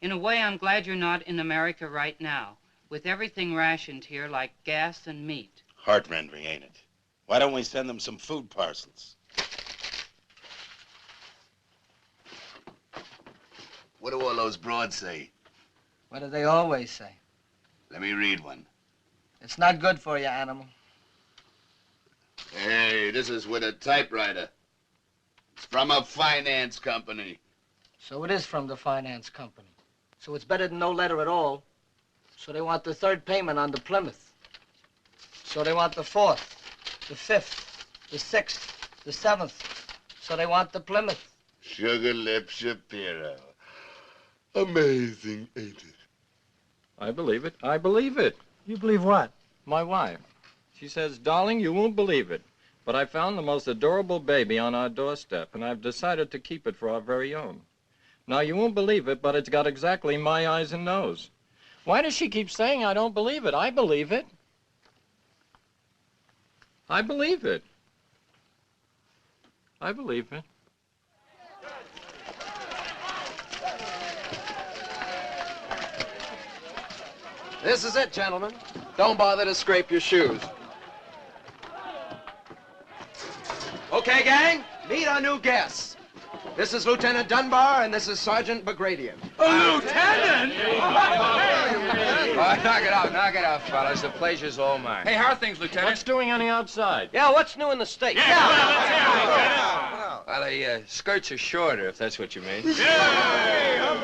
In a way, I'm glad you're not in America right now, with everything rationed here like gas and meat. Heart-rending, ain't it? Why don't we send them some food parcels? What do all those broads say? What do they always say? Let me read one. It's not good for you, animal. Hey, this is with a typewriter. It's from a finance company. So it is from the finance company. So it's better than no letter at all. So they want the third payment on the Plymouth. So they want the 4th, the 5th, the 6th, the 7th. So they want the Plymouth. Sugar Lip Shapiro. Amazing, ain't it? I believe it. I believe it. You believe what? My wife. She says, darling, you won't believe it, but I found the most adorable baby on our doorstep, and I've decided to keep it for our very own. Now, you won't believe it, but it's got exactly my eyes and nose. Why does she keep saying I don't believe it? I believe it. I believe it. I believe it. This is it, gentlemen. Don't bother to scrape your shoes. Okay, gang, meet our new guests. This is Lieutenant Dunbar, and this is Sergeant Bagradian. Lieutenant! Knock it off, fellas. The pleasure's all mine. Hey, how are things, Lieutenant? What's doing on the outside? Yeah, what's new in the States? Well, the skirts are shorter, if that's what you mean.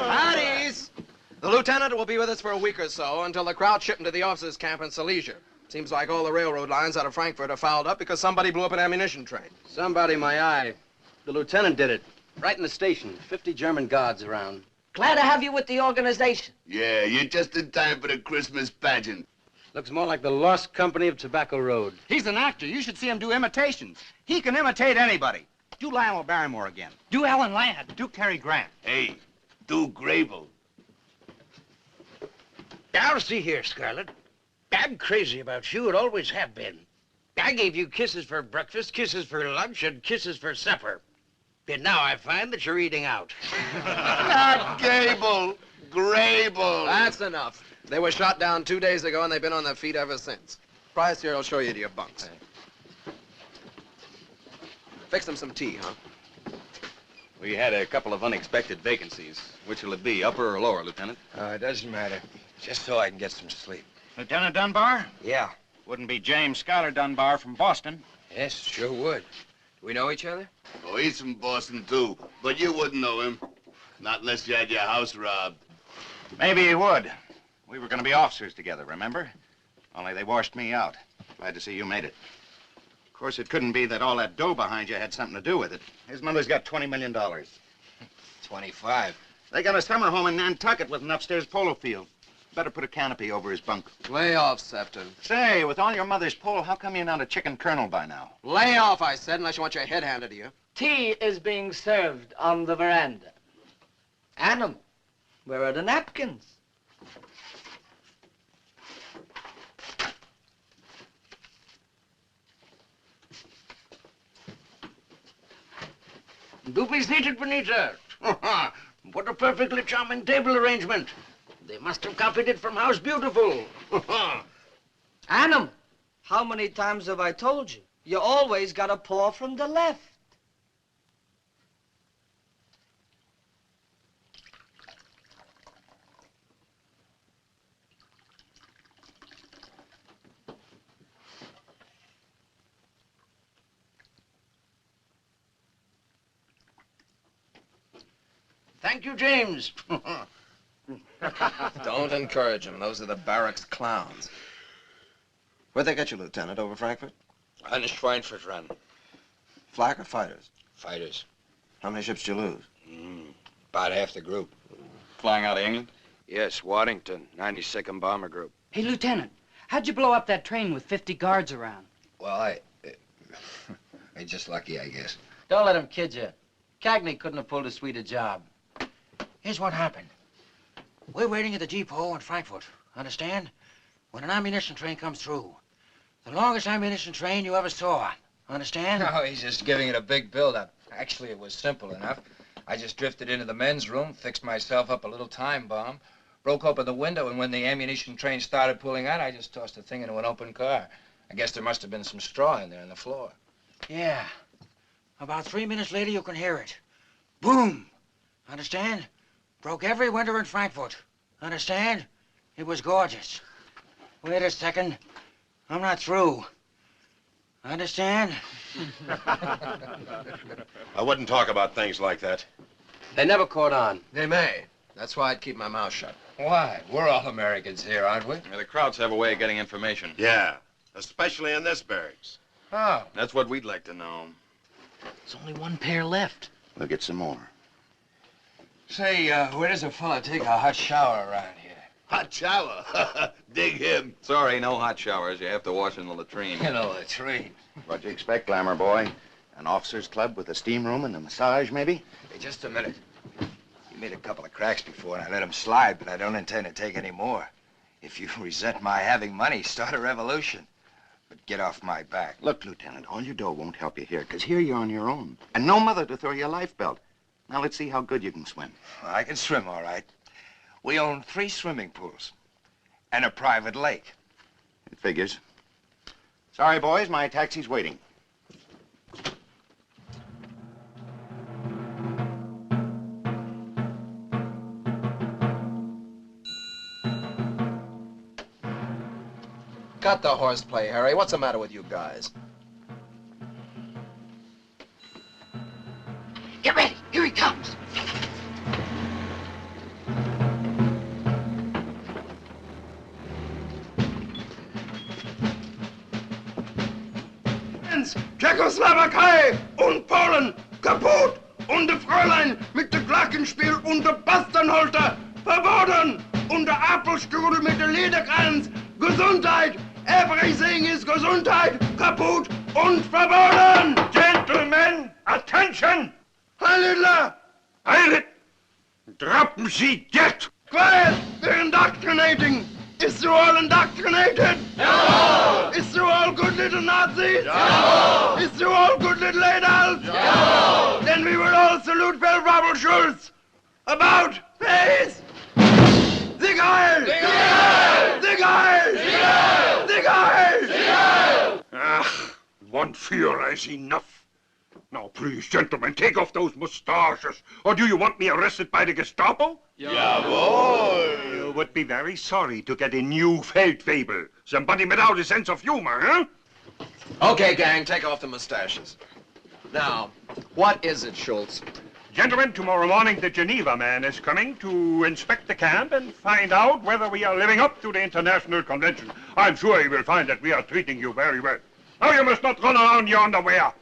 Howdies! The lieutenant will be with us for a week or so until the crowd shipped into the officers' camp in Silesia. Seems like all the railroad lines out of Frankfurt are fouled up because somebody blew up an ammunition train. Somebody, my eye. The lieutenant did it. Right in the station. 50 German guards around. Glad to have you with the organization. Yeah, you're just in time for the Christmas pageant. Looks more like the Lost Company of Tobacco Road. He's an actor. You should see him do imitations. He can imitate anybody. Do Lionel Barrymore again. Do Ellen Ladd. Do Cary Grant. Hey, do Grable. Now, see here, Scarlett. I'm crazy about you and always have been. I gave you kisses for breakfast, kisses for lunch, and kisses for supper. And now I find that you're eating out. Not Gable, Grable. That's enough. They were shot down 2 days ago, and they've been on their feet ever since. Price here will show you to your bunks. Fix them some tea, huh? We had a couple of unexpected vacancies. Which will it be, upper or lower, Lieutenant? It doesn't matter. Just so I can get some sleep. Lieutenant Dunbar? Yeah. Wouldn't be James Schuyler Dunbar from Boston. Yes, sure would. Do we know each other? Oh, he's from Boston, too. But you wouldn't know him. Not unless you had your house robbed. Maybe he would. We were going to be officers together, remember? Only they washed me out. Glad to see you made it. Of course, it couldn't be that all that dough behind you had something to do with it. His mother's got $20 million. 25. They got a summer home in Nantucket with an upstairs polo field. Better put a canopy over his bunk. Lay off, Sefton. Say, with all your mother's pull, how come you're not a chicken colonel by now? Lay off, I said, unless you want your head handed to you. Tea is being served on the veranda. Animal, where are the napkins? Do be seated, Benita. What a perfectly charming table arrangement. They must have copied it from House Beautiful. Animal, how many times have I told you? You always got a paw from the left. Thank you, James. Don't encourage them. Those are the Barracks clowns. Where'd they get you, Lieutenant? Over Frankfurt? On the Schweinfurt run. Flak or fighters? Fighters. How many ships did you lose? About half the group. Flying out of England? Yes, Waddington, 92nd Bomber Group. Hey, Lieutenant, how'd you blow up that train with 50 guards around? Well, I just lucky, I guess. Don't let him kid you. Cagney couldn't have pulled as sweet a job. Here's what happened. We're waiting at the depot in Frankfurt, understand? When an ammunition train comes through. The longest ammunition train you ever saw, understand? No, he's just giving it a big build-up. Actually, it was simple enough. I just drifted into the men's room, fixed myself up a little time bomb, broke open the window, and when the ammunition train started pulling out, I just tossed the thing into an open car. I guess there must have been some straw in there on the floor. Yeah. About 3 minutes later, you can hear it. Boom! Understand? Broke every window in Frankfurt. Understand? It was gorgeous. Wait a second. I'm not through. Understand? I wouldn't talk about things like that. They never caught on. They may. That's why I'd keep my mouth shut. Why? We're all Americans here, aren't we? Yeah, the Krauts have a way of getting information. Yeah, especially in this barracks. Oh. That's what we'd like to know. There's only one pair left. We'll get some more. Say, where does a fella take a hot shower around here? Hot shower? Dig him. Sorry, no hot showers. You have to wash in the latrine. In a latrine. What'd you expect, Glamour boy? An officer's club with a steam room and a massage, maybe? Hey, just a minute. You made a couple of cracks before, and I let them slide, but I don't intend to take any more. If you resent my having money, start a revolution. But get off my back. Look, Lieutenant, all your dough won't help you here, because here you're on your own. And no mother to throw you a life belt. Now, let's see how good you can swim. I can swim, all right. We own 3 swimming pools and a private lake. It figures. Sorry, boys, my taxi's waiting. Cut the horseplay, Harry. What's the matter with you guys? Get ready. Here he comes. Tschechoslowakei und Polen kaputt und der Fräulein mit der Glockenspiel und der Basternholter verboten und der Apfelstrudel mit der Lederkranz. Gesundheit, everything is Gesundheit, kaputt und verboten. Gentlemen, attention! Heil Eile! Droppen Sie jetzt! Quiet! They're indoctrinating! Is you all indoctrinated? No! Is you all good little Nazis? No! Is you all good little Adolfs? No! Then we will all salute Feldwebel Schulz! About face! Sieg Heil! Sieg Heil! Sieg Heil! Sieg Heil! Sieg Heil! Sieg Heil! Ah, one Führer is enough. Now, please, gentlemen, take off those mustaches. Or do you want me arrested by the Gestapo? Jawohl! You would be very sorry to get a new Feldwebel. Somebody without a sense of humor, huh? Okay, gang, take off the mustaches. Now, what is it, Schultz? Gentlemen, tomorrow morning the Geneva man is coming to inspect the camp and find out whether we are living up to the international convention. I'm sure he will find that we are treating you very well. Now you must not run around in your underwear.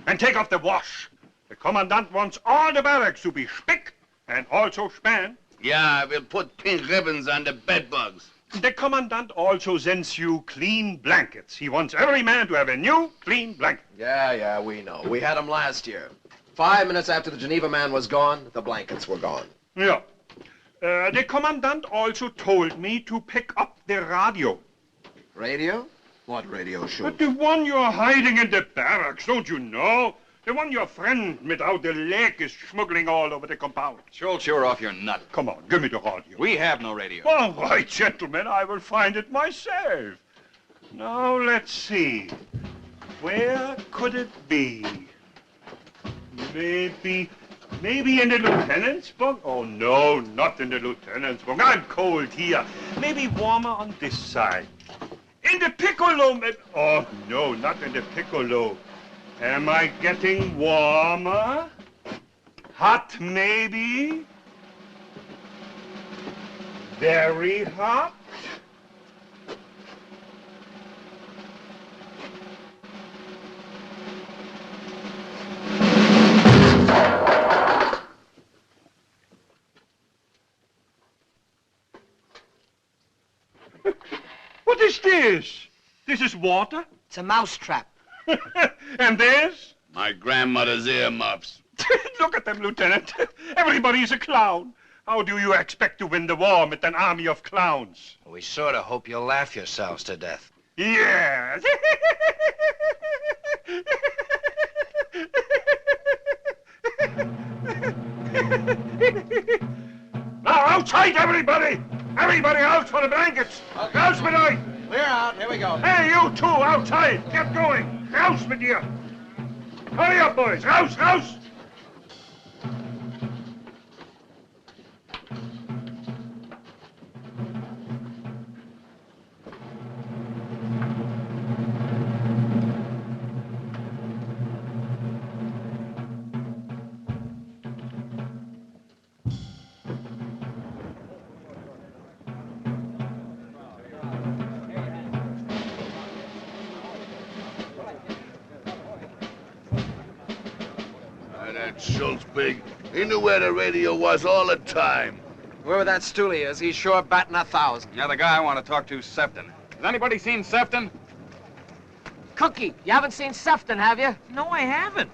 And take off the wash. The commandant wants all the barracks to be spick and also span. Yeah, we'll put pink ribbons on the bed bugs. The commandant also sends you clean blankets. He wants every man to have a new, clean blanket. Yeah, we know. We had them last year. 5 minutes after the Geneva man was gone, the blankets were gone. Yeah. The commandant also told me to pick up the radio. Radio? What radio show? But the one you're hiding in the barracks, don't you know? The one your friend without the leg is smuggling all over the compound. Schultz, you're off your nut. Come on, give me the radio. We have no radio. All right, gentlemen, I will find it myself. Now, let's see. Where could it be? Maybe in the lieutenant's bunk? Oh, no, not in the lieutenant's bunk. I'm cold here. Maybe warmer on this side. In the piccolo, oh, no, not in the piccolo. Am I getting warmer? Hot, maybe? Very hot? What is this? This is water? It's a mouse trap. And this? My grandmother's earmuffs. Look at them, Lieutenant. Everybody's a clown. How do you expect to win the war with an army of clowns? We sort of hope you'll laugh yourselves to death. Yes. Now, outside, everybody! Everybody out for the blankets! Rouse with I! Clear out. Here we go. Hey, you two, outside! Get going! Rouse with you! Hurry up, boys! Rouse, rouse! Schultz big. He knew where the radio was all the time. Whoever that stoolie is, he's sure batting 1,000. Yeah, the guy I want to talk to is Sefton. Has anybody seen Sefton? Cookie, you haven't seen Sefton, have you? No, I haven't.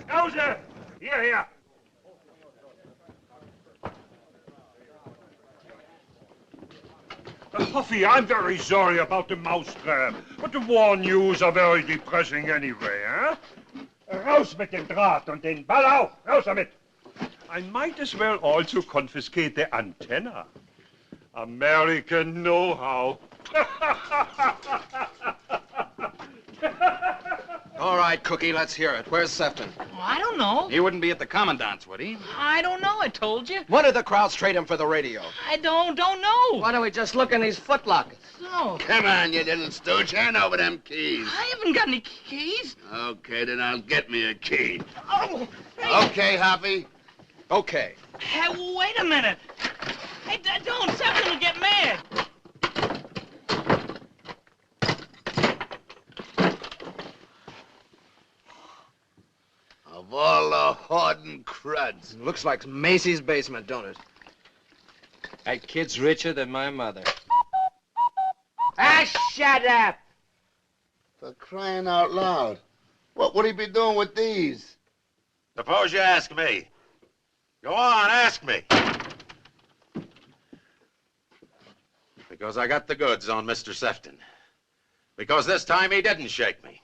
Howser! Here. Hoffy, I'm very sorry about the mousetrap, but the war news are very depressing anyway, huh? Raus mit dem Draht und den Ball auch! Raus damit! I might as well also confiscate the antenna. American know-how. All right, Cookie, let's hear it. Where's Sefton? Well, I don't know. He wouldn't be at the commandant's, would he? I don't know, I told you. When did the Krauts trade him for the radio? I don't know. Why don't we just look in these footlockers? No. Come on, you little stooge. Hand over them keys. I haven't got any keys. Okay, then I'll get me a key. Oh, hey. Okay, Hoffy. Okay. Hey, wait a minute. Hey, don't. Sefton will get mad. Of all the Holden cruds. Looks like Macy's basement, don't it? That kid's richer than my mother. Ah, shut up! For crying out loud. What would he be doing with these? Suppose you ask me. Go on, ask me. Because I got the goods on Mr. Sefton. Because this time he didn't shake me.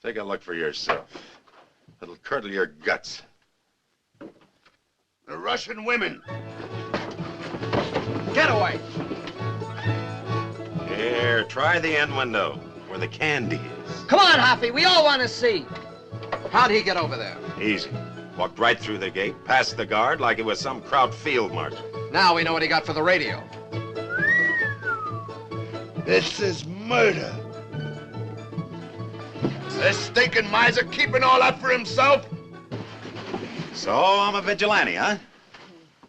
Take a look for yourself. It'll curdle your guts. The Russian women. Get away! Here, try the end window, where the candy is. Come on, Hoffy, we all want to see. How'd he get over there? Easy. Walked right through the gate, past the guard like it was some Kraut field marshal. Now we know what he got for the radio. This is murder. This stinking miser keeping all that for himself? So I'm a vigilante, huh?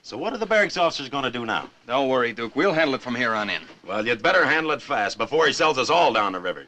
So what are the barracks officers going to do now? Don't worry, Duke. We'll handle it from here on in. Well, you'd better handle it fast before he sells us all down the river.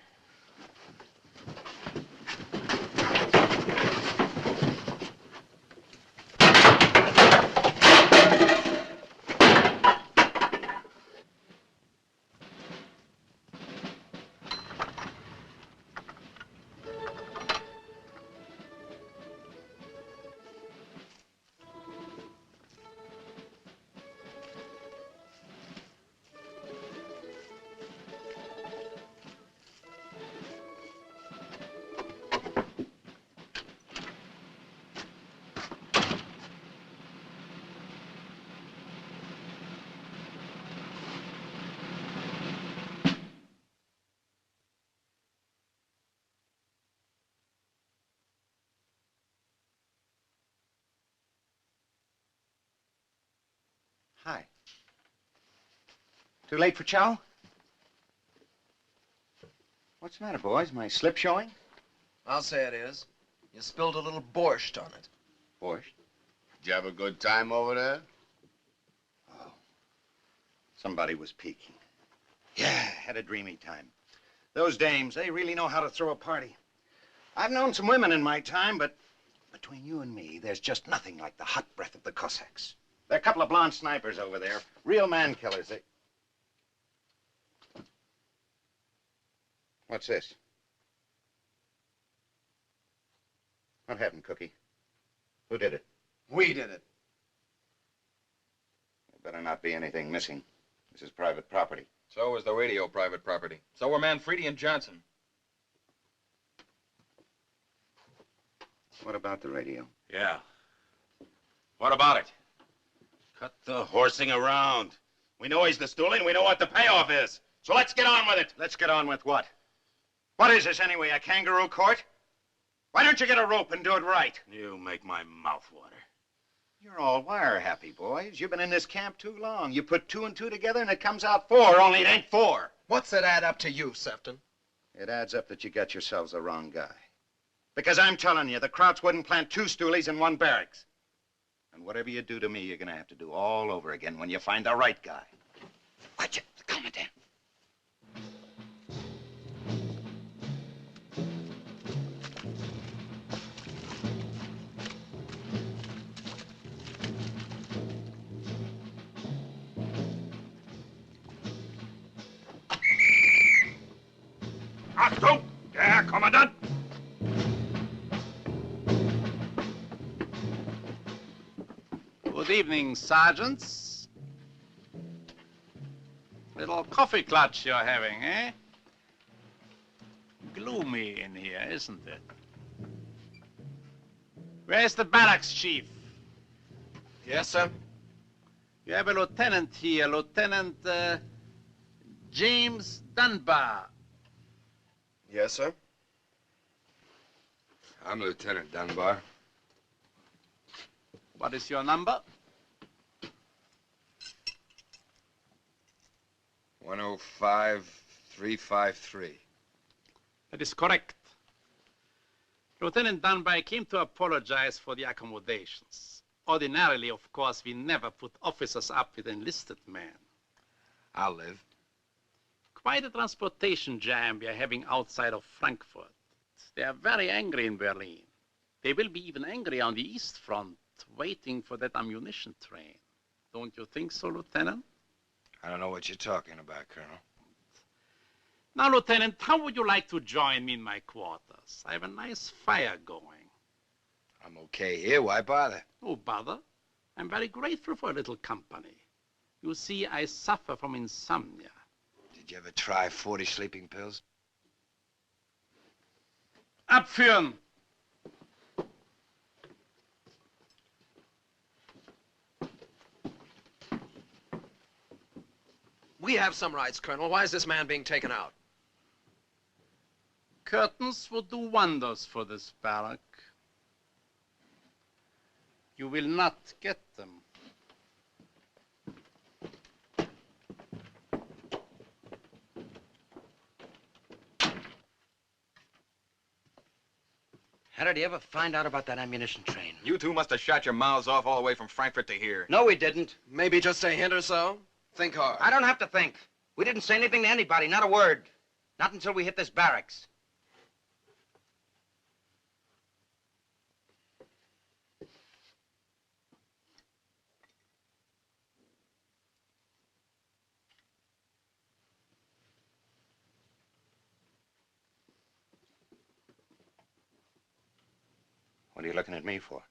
Hi. Too late for chow? What's the matter, boys? My slip showing? I'll say it is. You spilled a little borscht on it. Borscht? Did you have a good time over there? Somebody was peeking. Yeah, had a dreamy time. Those dames, they really know how to throw a party. I've known some women in my time, but between you and me, there's just nothing like the hot breath of the Cossacks. There are a couple of blonde snipers over there. Real man killers. What's this? What happened, Cookie? Who did it? We did it. There better not be anything missing. This is private property. So was the radio private property. So were Manfredi and Johnson. What about the radio? Yeah. What about it? Cut the horsing around. We know he's the stoolie, and we know what the payoff is. So let's get on with it. Let's get on with what? What is this anyway, a kangaroo court? Why don't you get a rope and do it right? You make my mouth water. You're all wire happy, boys. You've been in this camp too long. You put 2 and 2 together and it comes out 4, only it ain't 4. What's it add up to you, Sefton? It adds up that you got yourselves the wrong guy. Because I'm telling you, the Krauts wouldn't plant 2 stoolies in 1 barracks. And whatever you do to me, you're gonna have to do all over again when you find the right guy. Watch it, the commandant. Achtung! Der Herr Kommandant! Good evening, sergeants. Little coffee clutch you're having, eh? Gloomy in here, isn't it? Where's the barracks chief? Yes, sir. You have a lieutenant here, Lieutenant James Dunbar. Yes, sir. I'm Lieutenant Dunbar. What is your number? 105353. That is correct. Lieutenant Dunbar came to apologize for the accommodations. Ordinarily, of course, we never put officers up with enlisted men. I'll live. Quite a transportation jam we are having outside of Frankfurt. They are very angry in Berlin. They will be even angry on the East Front, waiting for that ammunition train. Don't you think so, Lieutenant? I don't know what you're talking about, Colonel. Now, Lieutenant, how would you like to join me in my quarters? I have a nice fire going. I'm okay here. Why bother? Oh, bother? I'm very grateful for a little company. You see, I suffer from insomnia. Did you ever try 40 sleeping pills? Abführen! We have some rights, Colonel. Why is this man being taken out? Curtains would do wonders for this barrack. You will not get them. you ever find out about that ammunition train? You two must have shot your mouths off all the way from Frankfurt to here. No, we didn't. Maybe just a hint or so? Think hard. I don't have to think. We didn't say anything to anybody, not a word. Not until we hit this barracks. What are you looking at me for?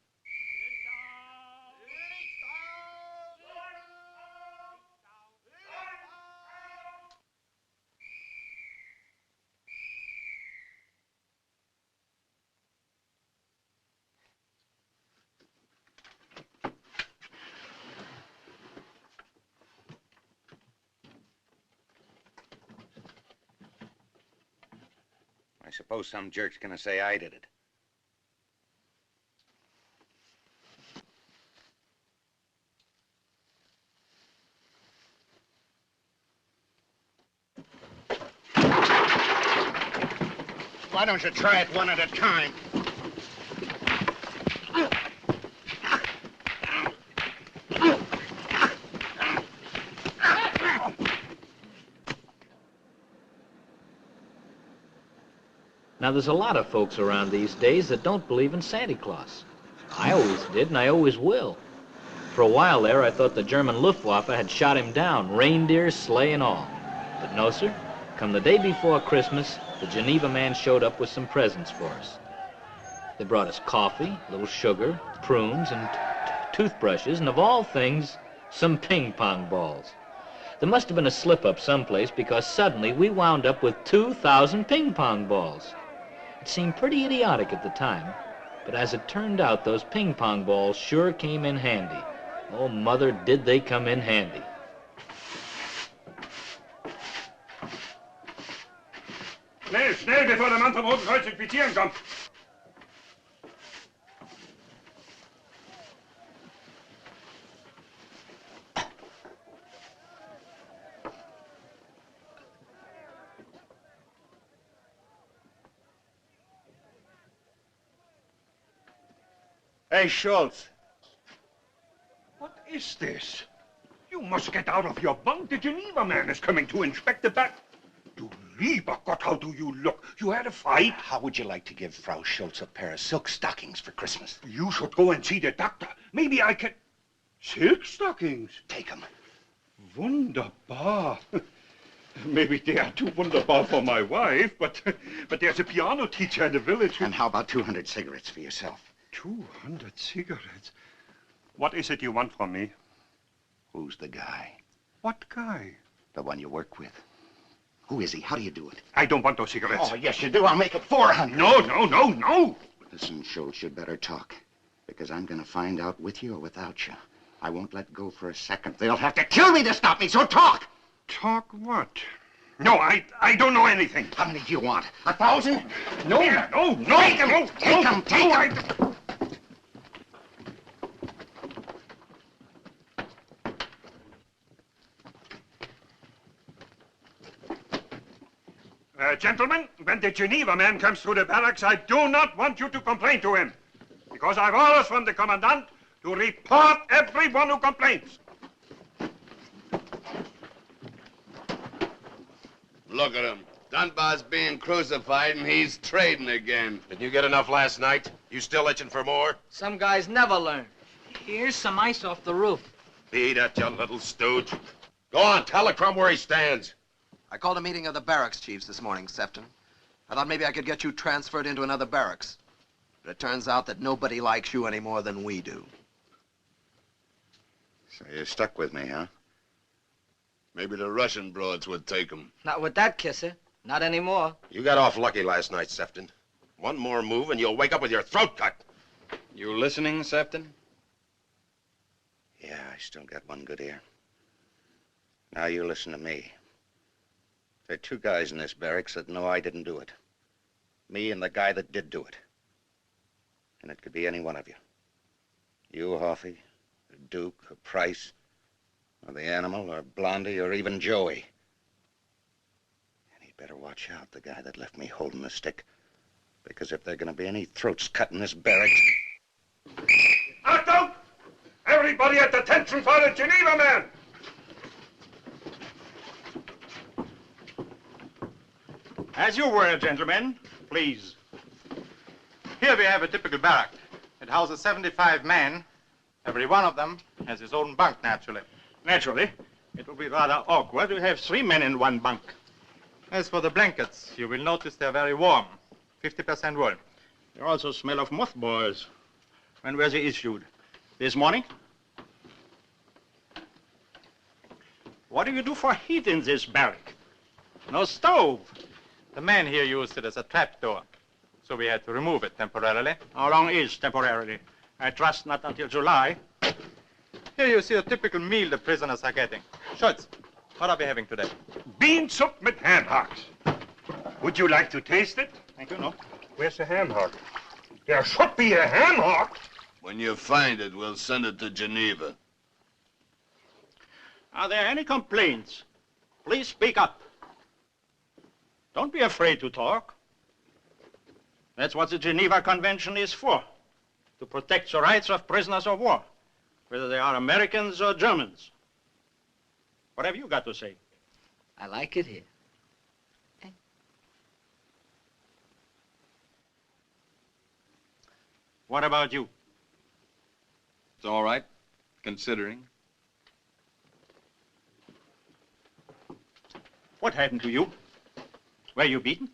I suppose some jerk's gonna say I did it. Why don't you try it one at a time? Now, there's a lot of folks around these days that don't believe in Santa Claus. I always did, and I always will. For a while there, I thought the German Luftwaffe had shot him down, reindeer, sleigh, and all. But no, sir. Come the day before Christmas, the Geneva man showed up with some presents for us. They brought us coffee, a little sugar, prunes, and toothbrushes, and of all things, some ping-pong balls. There must have been a slip-up someplace because suddenly we wound up with 2,000 ping-pong balls. It seemed pretty idiotic at the time, but as it turned out, those ping-pong balls sure came in handy. Oh, mother, did they come in handy. Schnell, schnell, bevor der Mann vom Roten Kreuz in Quittieren kommt. Hey, Schultz. What is this? You must get out of your bunk. The Geneva man is coming to inspect the back. Du lieber Gott, how do you look? You had a fight? How would you like to give Frau Schultz a pair of silk stockings for Christmas? You should go and see the doctor. Maybe I can... Silk stockings? Take them. Wunderbar. Maybe they are too wunderbar for my wife, but there's a piano teacher in the village. And how about 200 cigarettes for yourself? 200 cigarettes? What is it you want from me? Who's the guy? What guy? The one you work with. Who is he? How do you do it? I don't want those cigarettes. Oh, yes, you do. I'll make it 400. No. Listen, Schultz, you'd better talk. Because I'm going to find out with you or without you. I won't let go for a second. They'll have to kill me to stop me, so talk! Talk what? No, I don't know anything. How many do you want? 1,000? No. Take them! Take them! Gentlemen, when the Geneva man comes through the barracks, I do not want you to complain to him. Because I've orders from the commandant to report everyone who complains. Look at him. Dunbar's being crucified and he's trading again. Didn't you get enough last night? You still itching for more? Some guys never learn. Here's some ice off the roof. Beat it, you little stooge. Go on, tell the crumb where he stands. I called a meeting of the barracks chiefs this morning, Sefton. I thought maybe I could get you transferred into another barracks. But it turns out that nobody likes you any more than we do. So you're stuck with me, huh? Maybe the Russian broads would take him. Not with that kisser. Not anymore. You got off lucky last night, Sefton. One more move and you'll wake up with your throat cut. You listening, Sefton? Yeah, I still got one good ear. Now you listen to me. There are two guys in this barracks that know I didn't do it. Me and the guy that did do it. And it could be any one of you. You, Hoffy, or Duke, or Price, or the Animal, or Blondie, or even Joey. And he'd better watch out, the guy that left me holding the stick Because if there are going to be any throats cut in this barracks... Achtung! Everybody at attention for the Geneva man! As you were, gentlemen, please. Here we have a typical barrack. It houses 75 men. Every one of them has his own bunk, naturally. Naturally. It will be rather awkward to have 3 men in one bunk. As for the blankets, you will notice they're very warm. 50% wool. They also smell of mothballs. When were they issued? This morning? What do you do for heat in this barrack? No stove. The men here used it as a trapdoor, so we had to remove it temporarily. How long is temporarily? I trust not until July. Here you see a typical meal the prisoners are getting. Schultz, what are we having today? Bean soup with ham hocks. Would you like to taste it? Thank you, no. Where's the ham hock? There should be a ham hock. When you find it, we'll send it to Geneva. Are there any complaints? Please speak up. Don't be afraid to talk. That's what the Geneva Convention is for. To protect the rights of prisoners of war, whether they are Americans or Germans. What have you got to say? I like it here. What about you? It's all right, considering. What happened to you? Were you beaten?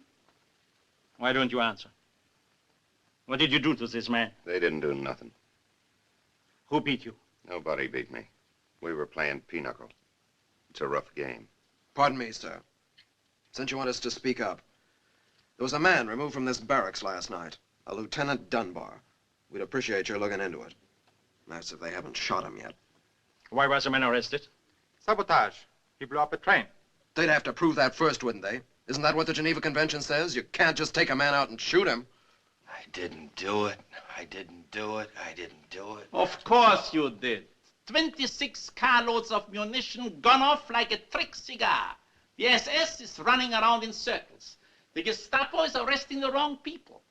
Why don't you answer? What did you do to this man? They didn't do nothing. Who beat you? Nobody beat me. We were playing pinochle. It's a rough game. Pardon me, sir. Since you want us to speak up, there was a man removed from this barracks last night, a Lieutenant Dunbar. We'd appreciate your looking into it. That's if they haven't shot him yet. Why was the man arrested? Sabotage. He blew up a train. They'd have to prove that first, wouldn't they? Isn't that what the Geneva Convention says? You can't just take a man out and shoot him. I didn't do it. I didn't do it. I didn't do it. Of course you did. 26 carloads of munition gone off like a trick cigar. The SS is running around in circles. The Gestapo is arresting the wrong people.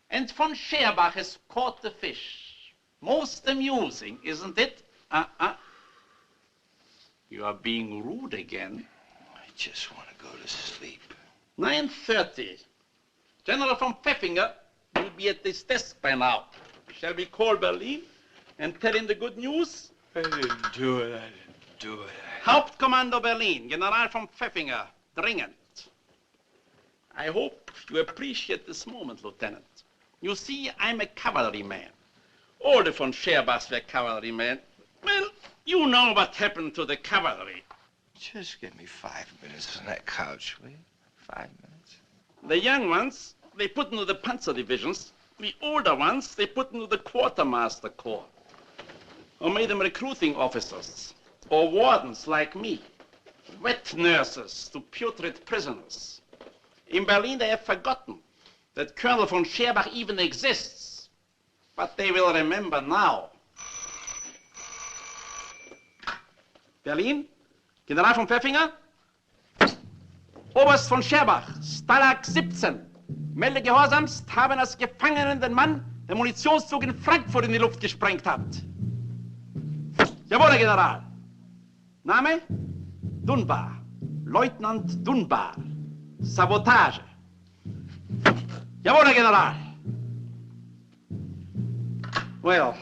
And von Scherbach has caught the fish. Most amusing, isn't it? You are being rude again. I just want to go to sleep. 9:30. General von Pfeffinger will be at this desk by now. Shall we call Berlin and tell him the good news? I didn't do it. I didn't do it. Hauptkommando Berlin, General von Pfeffinger, dringend. I hope you appreciate this moment, Lieutenant. You see, I'm a cavalryman. All the von Scherbachs were cavalrymen. Well, you know what happened to the cavalry. Just give me 5 minutes on that couch, will you? 5 minutes. The young ones, they put into the panzer divisions. The older ones, they put into the quartermaster corps. Or made them recruiting officers. Or wardens like me. Wet nurses to putrid prisoners. In Berlin, they have forgotten that Colonel von Scherbach even exists. But they will remember now. Berlin, General von Pfeffinger? Oberst von Scherbach, Stalag 17. Melde gehorsamst, haben als Gefangenen den Mann, der Munitionszug in Frankfurt in die Luft gesprengt hat. Jawohl, Herr General. Name? Dunbar. Leutnant Dunbar. Sabotage. Jawohl, Herr General. Well,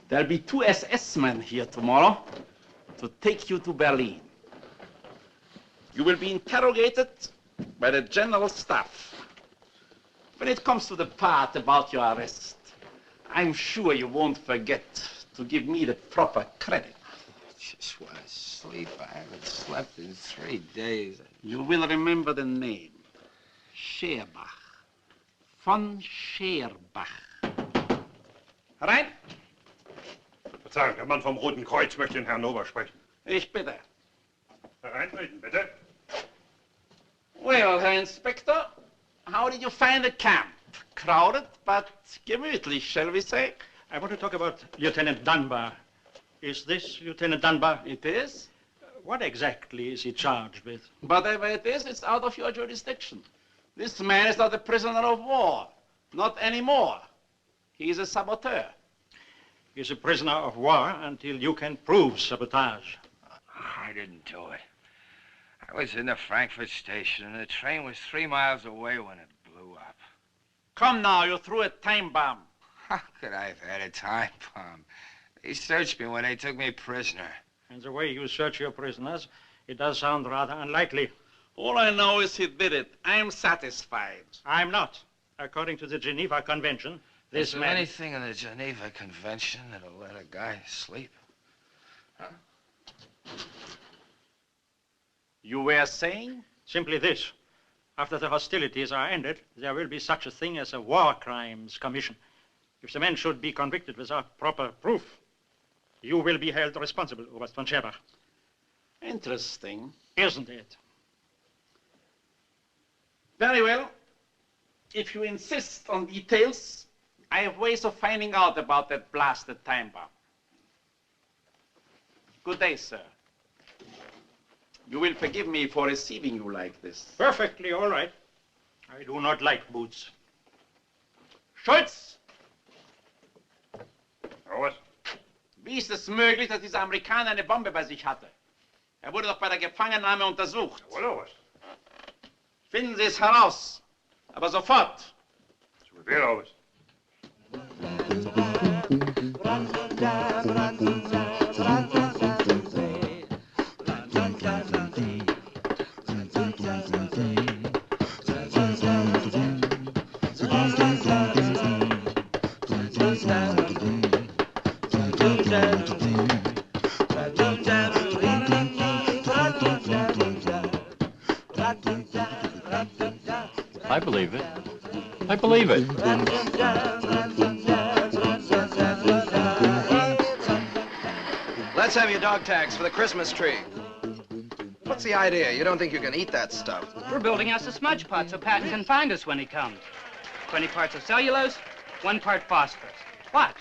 there'll be 2 SS men here tomorrow to take you to Berlin. You will be interrogated by the General Staff. When it comes to the part about your arrest, I'm sure you won't forget to give me the proper credit. I just want to sleep. I haven't slept in 3 days. You will remember the name. Scherbach. Von Scherbach. Rein. Verzeihung, der Mann vom Roten Kreuz möchte den Herrn Ober sprechen. Ich bitte. Hereintreten, bitte. Well, Herr Inspector, how did you find the camp? Crowded, but gemütlich, shall we say? I want to talk about Lieutenant Dunbar. Is this Lieutenant Dunbar? It is. What exactly is he charged with? Whatever it is, it's out of your jurisdiction. This man is not a prisoner of war. Not anymore. He is a saboteur. He's a prisoner of war until you can prove sabotage. I didn't do it. I was in the Frankfurt station, and the train was 3 miles away when it blew up. Come now, you threw a time bomb. How could I have had a time bomb? They searched me when they took me prisoner. And the way you search your prisoners, it does sound rather unlikely. All I know is he did it. I'm satisfied. I'm not. According to the Geneva Convention, this Is there man... anything in the Geneva Convention that'll let a guy sleep? Huh? You were saying? Simply this. After the hostilities are ended, there will be such a thing as a war crimes commission. If the men should be convicted without proper proof, you will be held responsible, Oberst von Scherbach. Interesting. Isn't it? Very well. If you insist on details, I have ways of finding out about that blasted time bomb. Good day, sir. You will forgive me for receiving you like this. Perfectly all right. I do not like boots. Schultz! Was? Wie ist es möglich, dass dieser Amerikaner eine Bombe bei sich hatte? Er wurde doch bei der Gefangennahme untersucht. Was? Finden Sie es heraus. Aber sofort. I believe it. I believe it. Let's have your dog tags for the Christmas tree. What's the idea? You don't think you can eat that stuff? We're building us a smudge pot so Patton can find us when he comes. 20 parts of cellulose, 1 part phosphorus. Watch.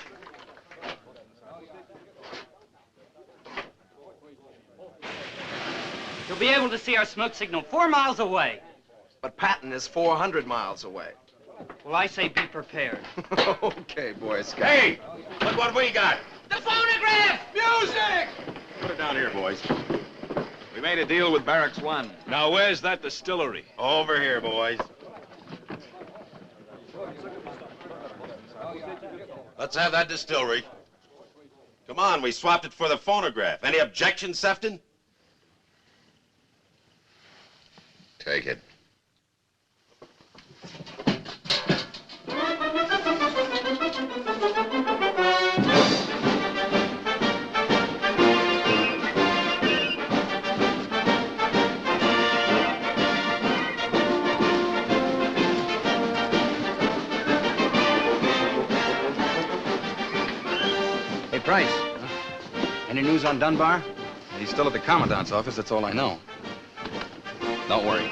You'll be able to see our smoke signal 4 miles away. But Patton is 400 miles away. Well, I say be prepared. Okay, Boy Scout. Hey, look what we got. The phonograph! Music! Put it down here, boys. We made a deal with Barracks 1. Now, where's that distillery? Over here, boys. Let's have that distillery. Come on, we swapped it for the phonograph. Any objections, Sefton? Take it. Hey, Price. Any news on Dunbar? He's still at the Commandant's office, that's all I know. Don't worry.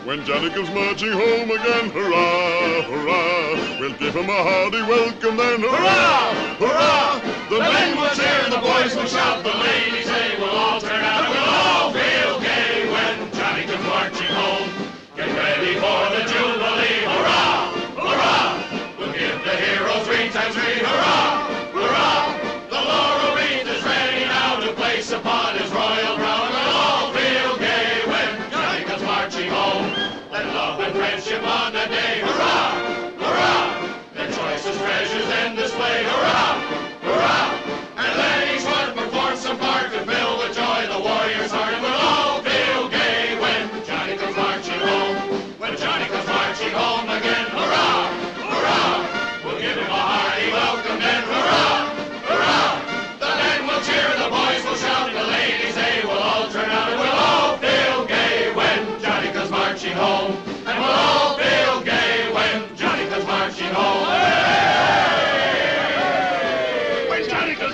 When Johnny comes marching home again, hurrah, hurrah, we'll give him a hearty welcome then, hurrah, hurrah. The men will cheer, the boys will shout, the ladies, they will all turn out, and we'll all feel gay when Johnny comes marching home. Get ready for the Jubilee, hurrah, hurrah. We'll give the heroes 3 times 3, hurrah, hurrah. The laurel wreath is ready now to place upon his royal crown, and we'll all feel gay when Johnny comes marching home. Let love and friendship on that day, hurrah, hurrah. Their choicest treasures then display, hurrah, hurrah. And let each one perform some part to fill with joy the warrior's heart, and we'll all feel gay when Johnny comes marching home. When Johnny comes marching home again, hurrah, hurrah. We'll give him a hearty welcome then, hurrah, hurrah. The men will cheer, the boys will shout, the ladies they will all turn out, and we'll all feel gay when Johnny comes marching home. And we'll all feel gay when Johnny comes marching home.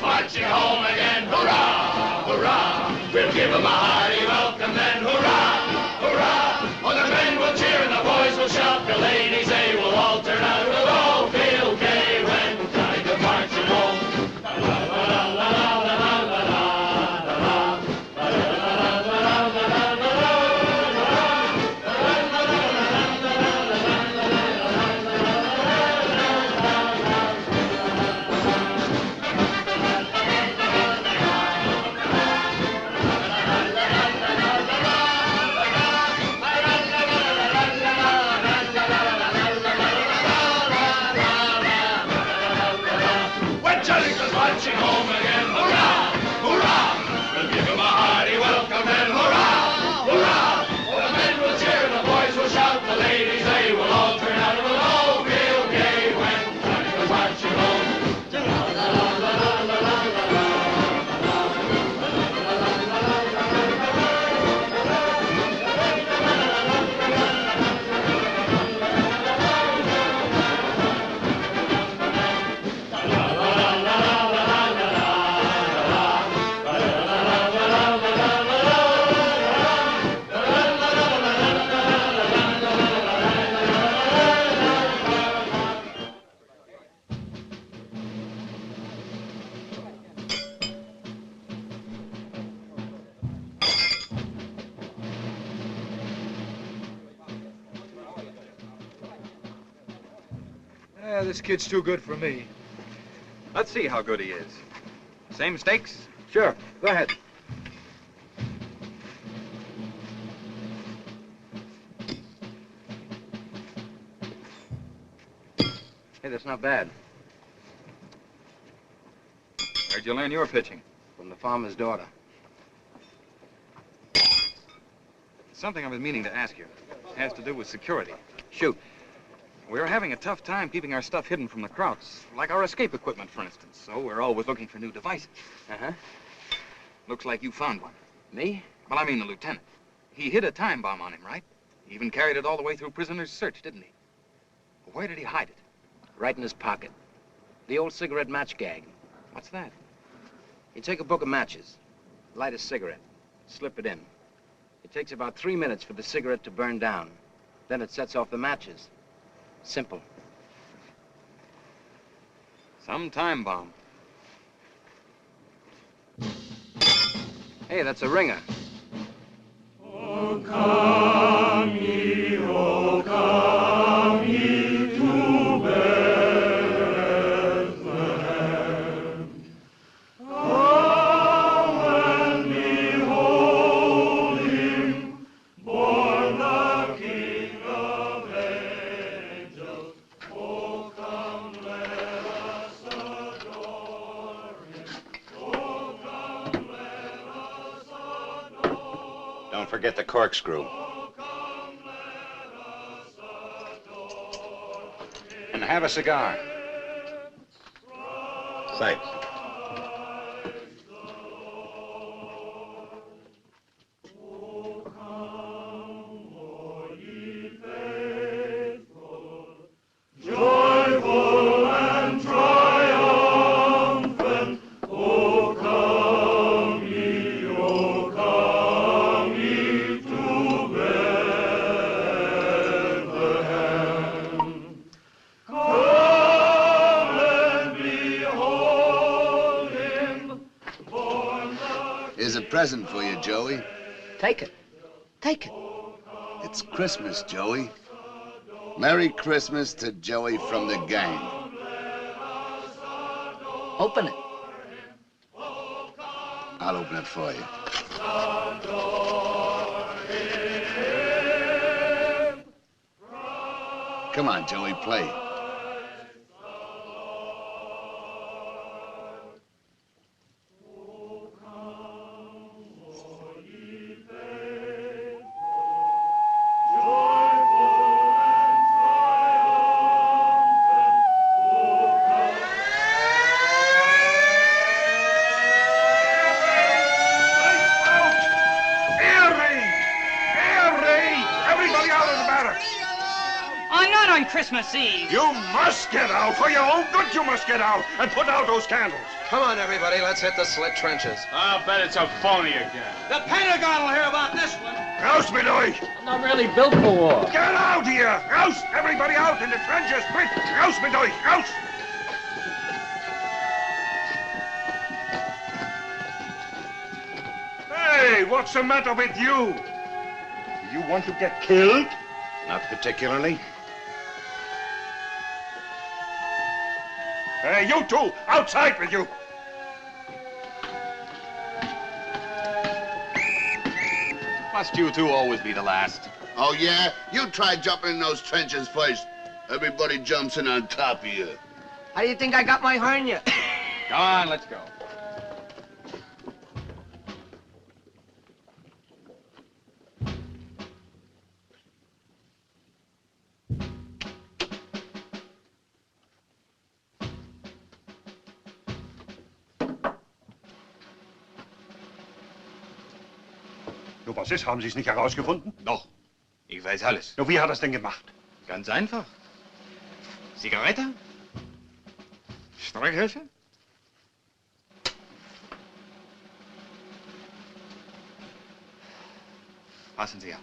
Marching home again, hurrah, hurrah. We'll give him a hearty welcome then, hurrah, hurrah. Oh, the men will cheer and the boys will shout, the ladies, they will all turn out. We'll all feel gay when Johnny comes marching home. Yeah, this kid's too good for me. Let's see how good he is. Same stakes? Sure. Go ahead. Hey, that's not bad. Where'd you learn your pitching? From the farmer's daughter. Something I was meaning to ask you. It has to do with security. Shoot. We're having a tough time keeping our stuff hidden from the crowds, like our escape equipment, for instance. So we're always looking for new devices. Uh-huh. Looks like you found one. Me? Well, I mean the lieutenant. He hid a time bomb on him, right? He even carried it all the way through prisoner's search, didn't he? Where did he hide it? Right in his pocket. The old cigarette match gag. What's that? You take a book of matches, light a cigarette, slip it in. It takes about 3 minutes for the cigarette to burn down. Then it sets off the matches. Simple. Some time bomb. Hey, that's a ringer. Oh, come ye to Bethlehem. Oh, and behold him, born the King of angels. Oh, come, let us adore him. Oh, come, let us adore. Don't forget the corkscrew. And have a cigar. Thanks. Joyful and triumphant, O come ye to Bethlehem. Come and behold him, born the... Here's a present for you, Joey. Take it. Take it. It's Christmas, Joey. Merry Christmas to Joey from the gang. Open it. I'll open it for you. Come on, Joey, play. Everybody out of the barracks! I'm not on Christmas Eve. You must get out. For your own good, you must get out. And put out those candles. Come on, everybody. Let's hit the slit trenches. I'll bet it's a phony again. The Pentagon will hear about this one. Rouse me, Louis. I'm not really built for war. Get out here. Rouse everybody out in the trenches. Quick. Rouse me, Louis. Rouse. Hey, what's the matter with you? Do you want to get killed? Not particularly. Hey, you two, outside with you. Must you two always be the last? Oh, yeah? You try jumping in those trenches first. Everybody jumps in on top of you. How do you think I got my hernia? Come on, let's go. Nur was ist? Haben Sie es nicht herausgefunden? Doch. Ich weiß alles. Nur wie hat er es denn gemacht? Ganz einfach. Zigarette? Streichhölzer? Passen Sie auf.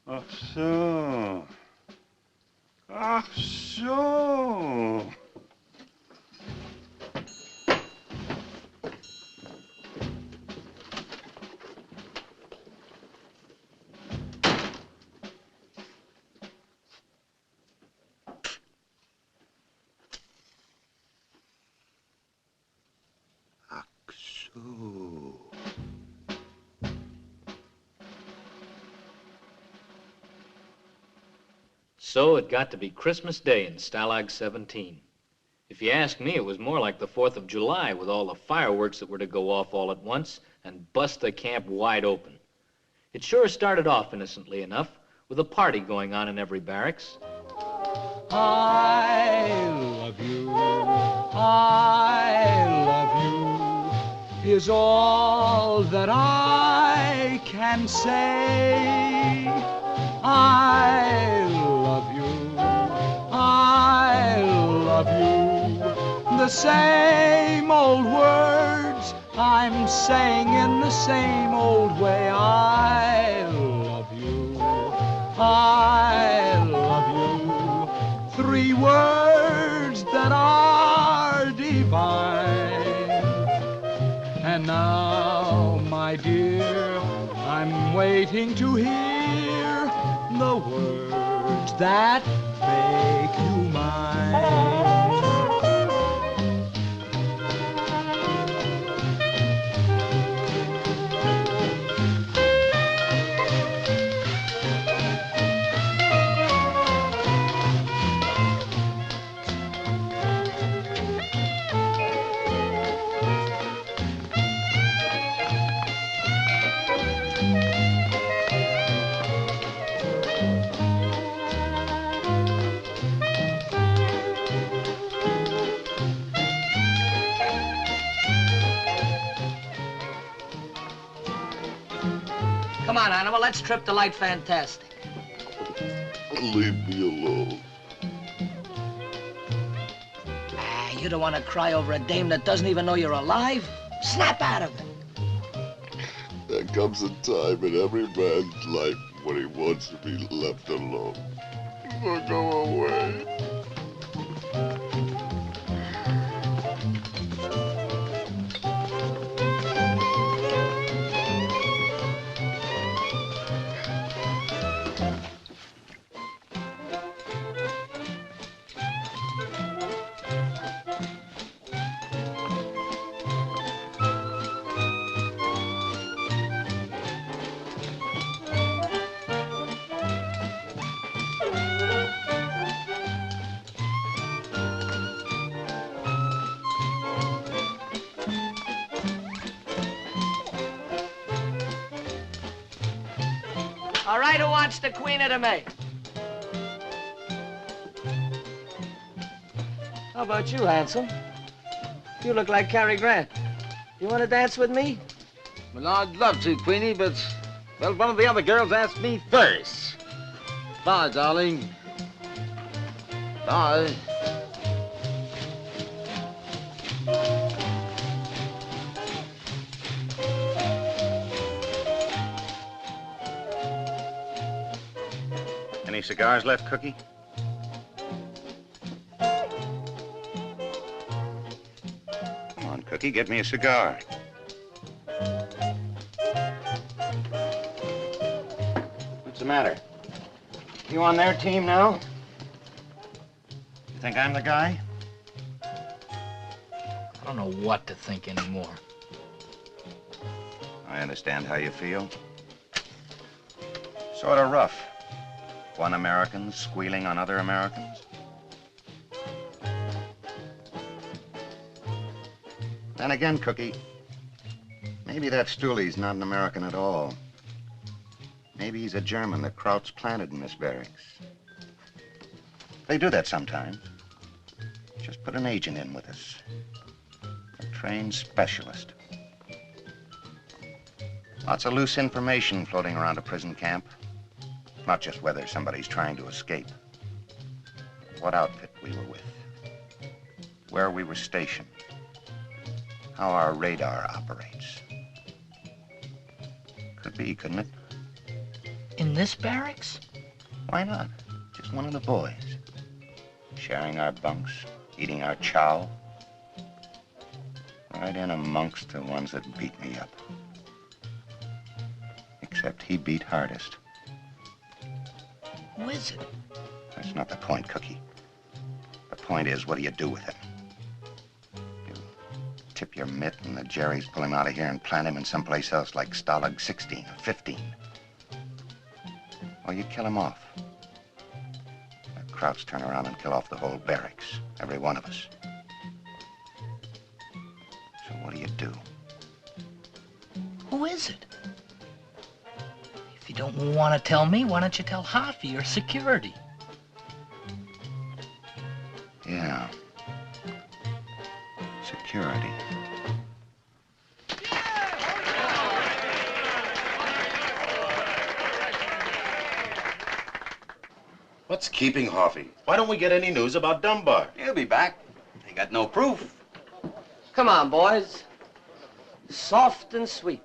Ach so. Ach so. So it got to be Christmas Day in Stalag 17. If you ask me, it was more like the 4th of July with all the fireworks that were to go off all at once and bust the camp wide open. It sure started off innocently enough, with a party going on in every barracks. I love you, I love you, is all that I can say. I love you, I love you, the same old words I'm saying in the same old way. I love you, I love you, 3 words that are divine. And now, my dear, I'm waiting to hear the words that make you mine. Come on, Animal, let's trip the light fantastic. Leave me alone. Ah, you don't want to cry over a dame that doesn't even know you're alive? Snap out of it. There comes a time in every man's life when he wants to be left alone. So go away. All right, who wants the Queen of the May? How about you, handsome? You look like Cary Grant. You want to dance with me? Well, I'd love to, Queenie, but, well, one of the other girls asked me first. Bye, darling. Bye. Any cigars left, Cookie? Come on, Cookie, get me a cigar. What's the matter? You on their team now? You think I'm the guy? I don't know what to think anymore. I understand how you feel. Sort of rough. One American squealing on other Americans. Then again, Cookie, maybe that Stooley's not an American at all. Maybe he's a German that Kraut's planted in this barracks. They do that sometimes. Just put an agent in with us. A trained specialist. Lots of loose information floating around a prison camp. Not just whether somebody's trying to escape. What outfit we were with. Where we were stationed. How our radar operates. Could be, couldn't it? In this barracks? Why not? Just one of the boys. Sharing our bunks, eating our chow. Right in amongst the ones that beat me up. Except he beat hardest. Who is it? That's not the point, Cookie. The point is, what do you do with him? You tip your mitt and the Jerry's pull him out of here and plant him in someplace else like Stalag 16 or 15. Or you kill him off. Krauts turn around and kill off the whole barracks, every one of us. So what do you do? Who is it? If you don't want to tell me, why don't you tell Hoffy or security? Yeah. Security. What's keeping Hoffy? Why don't we get any news about Dunbar? He'll be back. They got no proof. Come on, boys. Soft and sweet.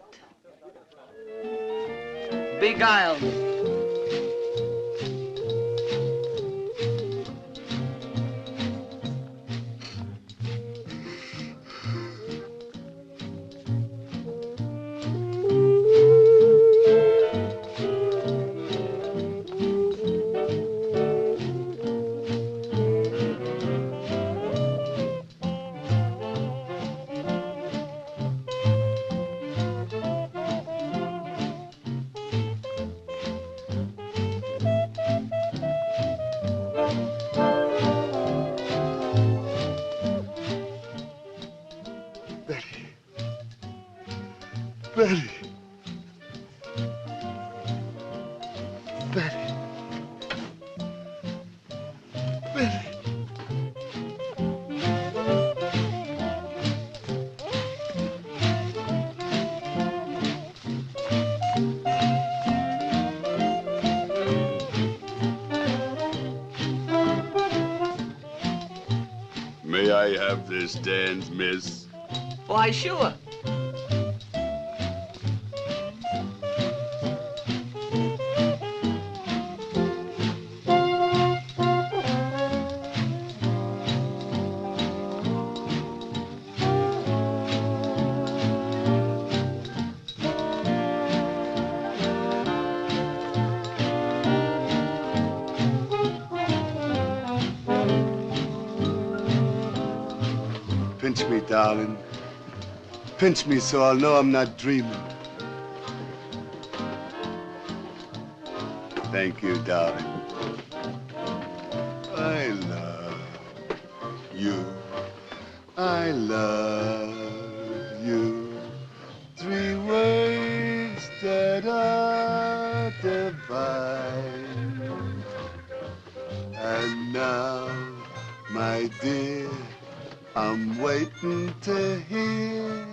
Beguile me. Betty. Betty. Betty. May I have this dance, miss? Why, sure. Pinch me, darling. Pinch me so I'll know I'm not dreaming. Thank you, darling. I love you. I love you. 3 words that are divine. And now, my dear, I'm waiting to hear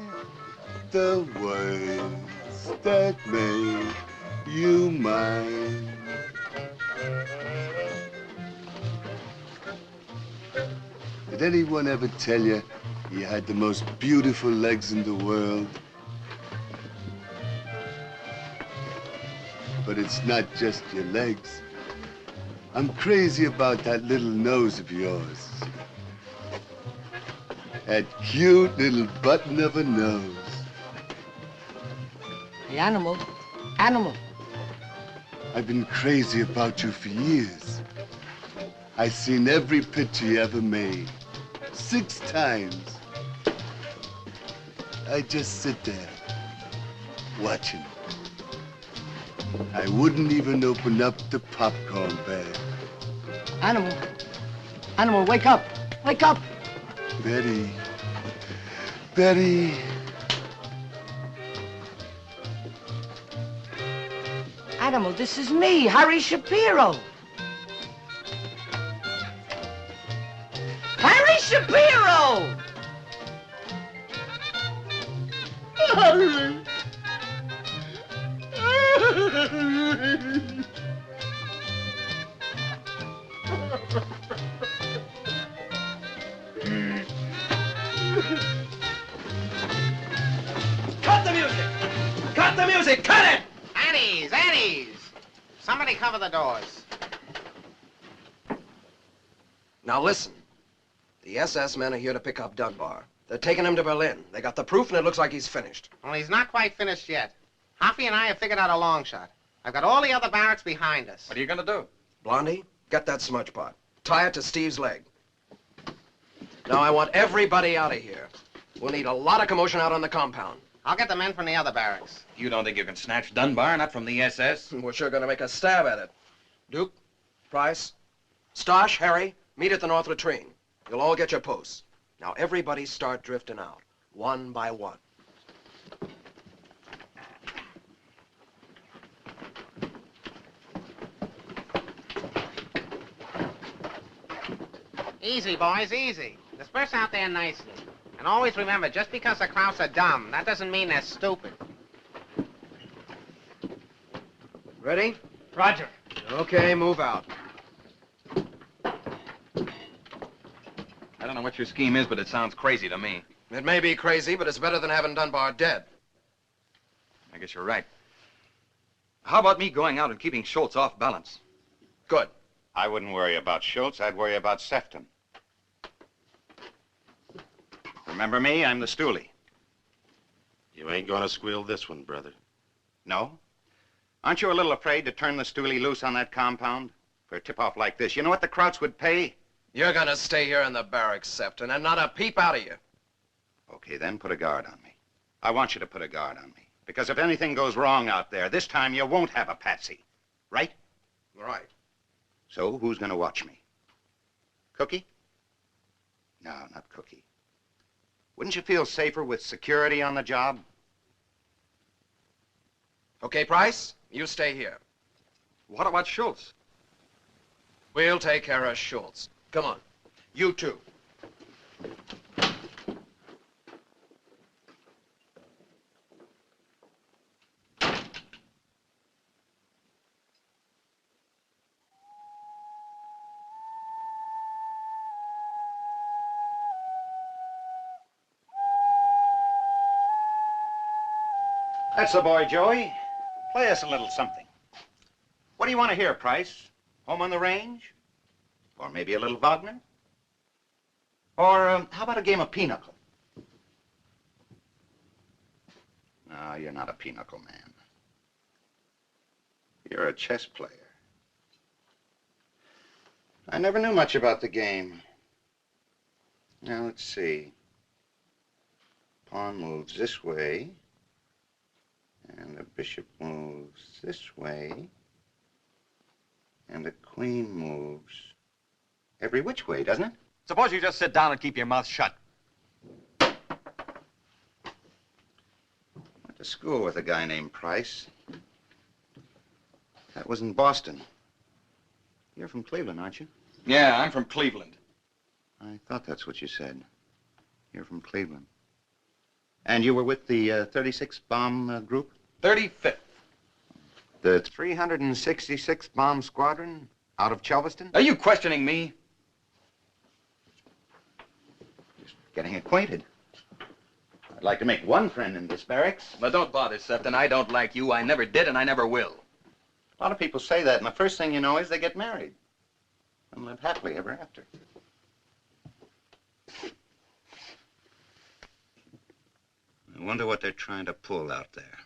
the words that make you mine. Did anyone ever tell you you had the most beautiful legs in the world? But it's not just your legs. I'm crazy about that little nose of yours. That cute little button of a nose. Hey, Animal. Animal. I've been crazy about you for years. I've seen every picture you ever made. 6 times. I just sit there, watching. I wouldn't even open up the popcorn bag. Animal. Animal, wake up. Wake up. Betty. Betty. Animal, this is me, Harry Shapiro. Harry Shapiro! Harry. Cut the music! Cut the music! Cut it! Annie's, Annie's! Somebody cover the doors. Now listen. The SS men are here to pick up Dunbar. They're taking him to Berlin. They got the proof, and it looks like he's finished. Well, he's not quite finished yet. Hoffy and I have figured out a long shot. I've got all the other barracks behind us. What are you gonna do? Blondie, get that smudge pot. Tie it to Steve's leg. Now I want everybody out of here. We'll need a lot of commotion out on the compound. I'll get the men from the other barracks. You don't think you can snatch Dunbar, not from the SS? We're sure gonna make a stab at it. Duke, Price, Stosh, Harry, meet at the north latrine. You'll all get your posts. Now everybody start drifting out, one by one. Easy, boys, easy. Disperse out there nicely. And always remember, just because the Krauts are dumb, that doesn't mean they're stupid. Ready? Roger. Okay, move out. I don't know what your scheme is, but it sounds crazy to me. It may be crazy, but it's better than having Dunbar dead. I guess you're right. How about me going out and keeping Schultz off balance? Good. I wouldn't worry about Schultz. I'd worry about Sefton. Remember me? I'm the stoolie. You ain't gonna squeal this one, brother. No? Aren't you a little afraid to turn the stoolie loose on that compound? For a tip-off like this, you know what the Krauts would pay? You're gonna stay here in the barracks, Sefton, and not a peep out of you. Okay, then put a guard on me. I want you to put a guard on me. Because if anything goes wrong out there, this time you won't have a patsy. Right? Right. So who's gonna watch me? Cookie? No, not Cookie. Wouldn't you feel safer with security on the job? Okay, Price, you stay here. What about Schultz? We'll take care of Schultz. Come on. You two. That's the boy, Joey. Play us a little something. What do you want to hear, Price? Home on the Range? Or maybe a little Wagner? Or how about a game of pinochle? No, you're not a pinochle man. You're a chess player. I never knew much about the game. Now, let's see. Pawn moves this way. And the bishop moves this way. And the queen moves every which way, doesn't it? Suppose you just sit down and keep your mouth shut. Went to school with a guy named Price. That was in Boston. You're from Cleveland, aren't you? Yeah, I'm from Cleveland. I thought that's what you said. You're from Cleveland. And you were with the 36th Bomb Group? 35th. The 366th Bomb Squadron out of Chelveston? Are you questioning me? Just getting acquainted. I'd like to make one friend in this barracks. But don't bother, Sefton. I don't like you. I never did, and I never will. A lot of people say that, and the first thing you know is they get married and live happily ever after. I wonder what they're trying to pull out there.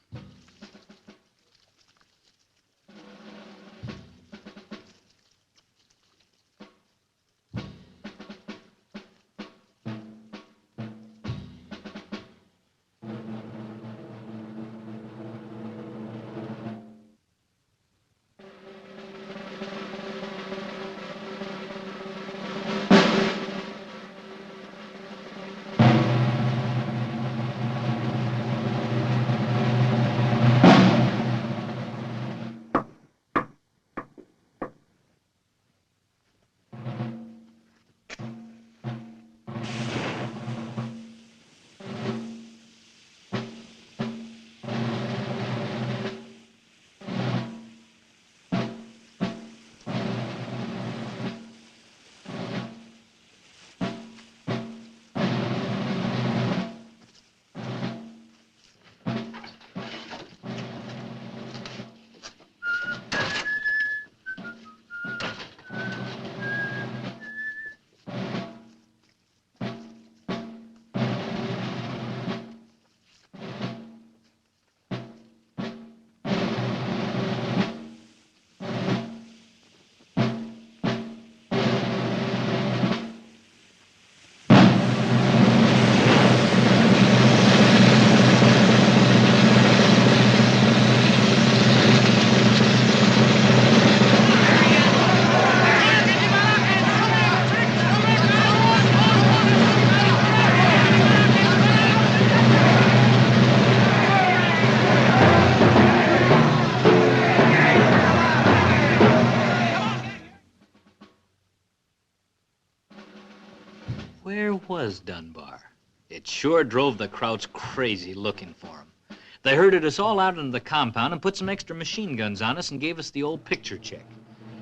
where was Dunbar? It sure drove the Krauts crazy looking for him. They herded us all out into the compound and put some extra machine guns on us and gave us the old picture check.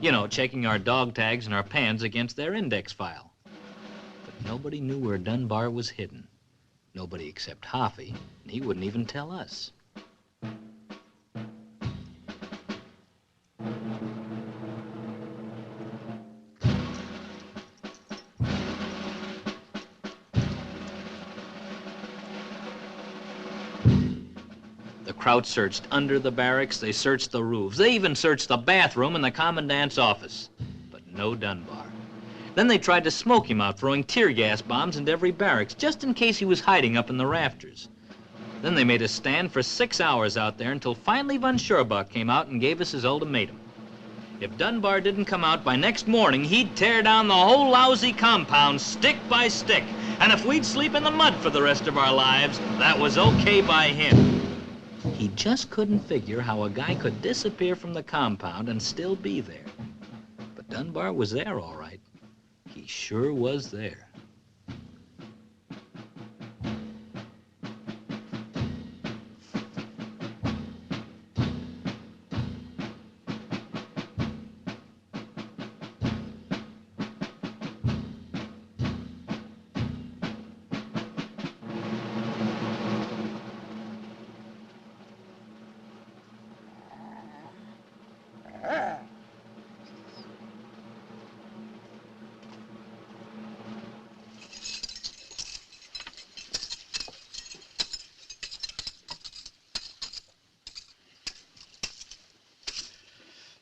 You know, checking our dog tags and our pans against their index file. But nobody knew where Dunbar was hidden. Nobody except Hoffy, and he wouldn't even tell us. The Krauts searched under the barracks, they searched the roofs, they even searched the bathroom and the commandant's office. But no Dunbar. Then they tried to smoke him out, throwing tear gas bombs into every barracks, just in case he was hiding up in the rafters. Then they made us stand for 6 hours out there until finally von Schurbuck came out and gave us his ultimatum. If Dunbar didn't come out by next morning, he'd tear down the whole lousy compound, stick by stick. And if we'd sleep in the mud for the rest of our lives, that was okay by him. He just couldn't figure how a guy could disappear from the compound and still be there. But Dunbar was there, all right. He sure was there.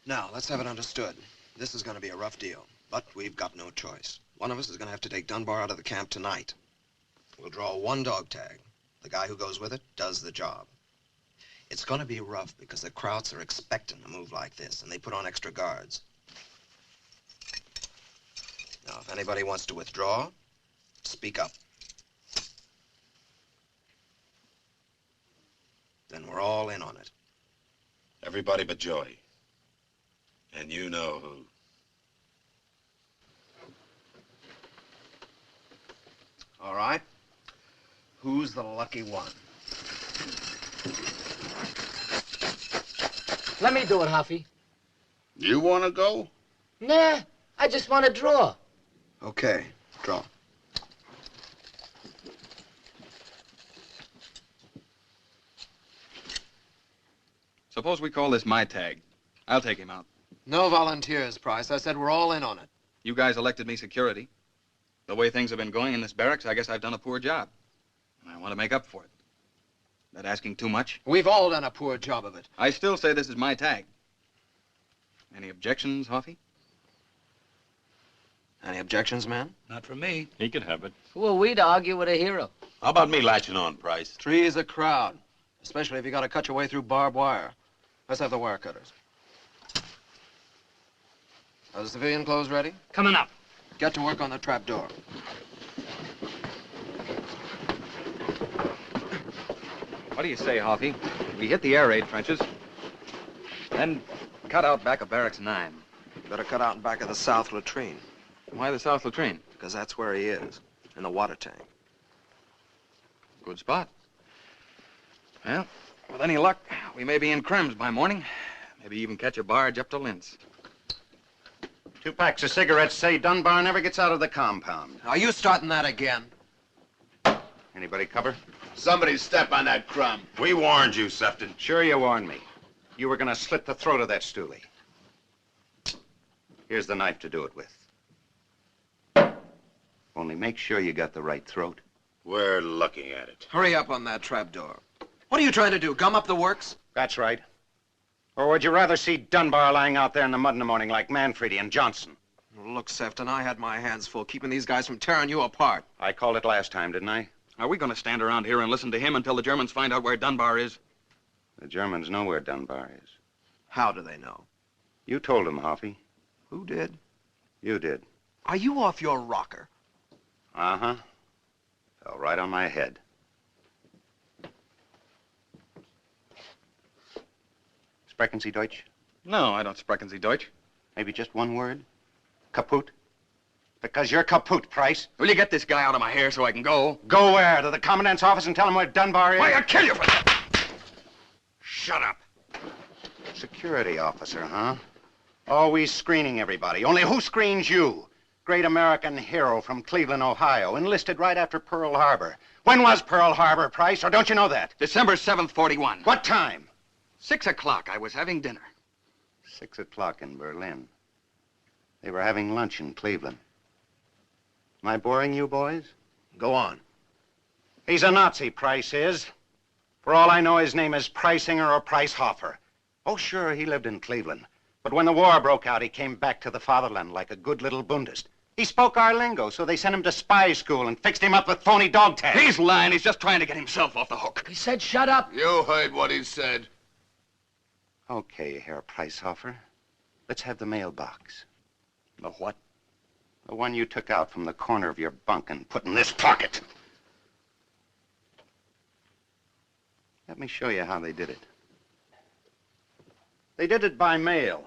Now, let's have it understood. This is going to be a rough deal, but we've got no choice. One of us is going to have to take Dunbar out of the camp tonight. We'll draw one dog tag. The guy who goes with it does the job. It's going to be rough because the Krauts are expecting a move like this, and they put on extra guards. Now, if anybody wants to withdraw, speak up. Then we're all in on it. Everybody but Joey. And you know who. All right. Who's the lucky one? Let me do it, Hoffy. You want to go? Nah, I just want to draw. Okay, draw. Suppose we call this my tag. I'll take him out. No volunteers, Price. I said we're all in on it. You guys elected me security. The way things have been going in this barracks, I guess I've done a poor job. And I want to make up for it. That asking too much? We've all done a poor job of it. I still say this is my tag. Any objections, Hoffy? Any objections, man? Not from me. He could have it. Who are we to argue with a hero? How about me latching on, Price? Three's a crowd, especially if you got to cut your way through barbed wire. Let's have the wire cutters. Are the civilian clothes ready? Coming up. Get to work on the trap door. What do you say, Hoffy? We hit the air raid trenches, then cut out back of Barracks 9. You better cut out in back of the south latrine. Why the south latrine? Because that's where he is, in the water tank. Good spot. Well, with any luck, we may be in Krems by morning. Maybe even catch a barge up to Linz. 2 packs of cigarettes say Dunbar never gets out of the compound. Are you starting that again? Anybody cover? Somebody step on that crumb. We warned you, Sefton. Sure you warned me. You were gonna slit the throat of that stoolie. Here's the knife to do it with. Only make sure you got the right throat. We're looking at it. Hurry up on that trap door. What are you trying to do, gum up the works? That's right. Or would you rather see Dunbar lying out there in the mud in the morning like Manfredi and Johnson? Look, Sefton, I had my hands full keeping these guys from tearing you apart. I called it last time, didn't I? Are we going to stand around here and listen to him until the Germans find out where Dunbar is? The Germans know where Dunbar is. How do they know? You told them, Hoffy. Who did? You did. Are you off your rocker? Uh-huh. Fell right on my head. Sprechen Sie Deutsch? No, I don't sprechen Sie Deutsch. Maybe just one word? Kaput? Because you're kaput, Price. Will you get this guy out of my hair so I can go? Go where? To the commandant's office and tell him where Dunbar is? Why, I'll kill you for that! Shut up. Security officer, huh? Always screening everybody. Only who screens you? Great American hero from Cleveland, Ohio, enlisted right after Pearl Harbor. When was Pearl Harbor, Price, or don't you know that? December 7th, 41. What time? 6 o'clock. I was having dinner. 6 o'clock in Berlin. They were having lunch in Cleveland. Am I boring you, boys? Go on. He's a Nazi, Price is. For all I know, his name is Preisinger or Pricehofer. Oh, sure, he lived in Cleveland. But when the war broke out, he came back to the fatherland like a good little Bundist. He spoke our lingo, so they sent him to spy school and fixed him up with phony dog tags. He's lying. He's just trying to get himself off the hook. He said shut up. You heard what he said. Okay, Herr Pricehofer. Let's have the mailbox. The what? The one you took out from the corner of your bunk and put in this pocket. Let me show you how they did it. They did it by mail.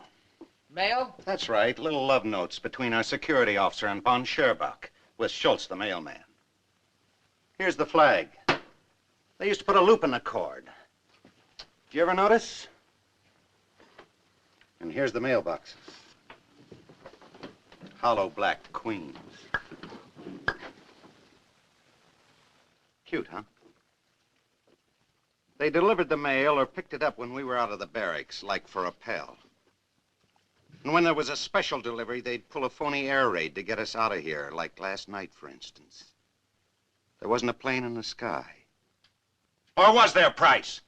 Mail? That's right, little love notes between our security officer and von Scherbach, with Schultz, the mailman. Here's the flag. They used to put a loop in the cord. Did you ever notice? And here's the mailboxes. Hollow black queens. Cute, huh? They delivered the mail or picked it up when we were out of the barracks, like for a pal. And when there was a special delivery, they'd pull a phony air raid to get us out of here, like last night, for instance. There wasn't a plane in the sky. Or was there, Price?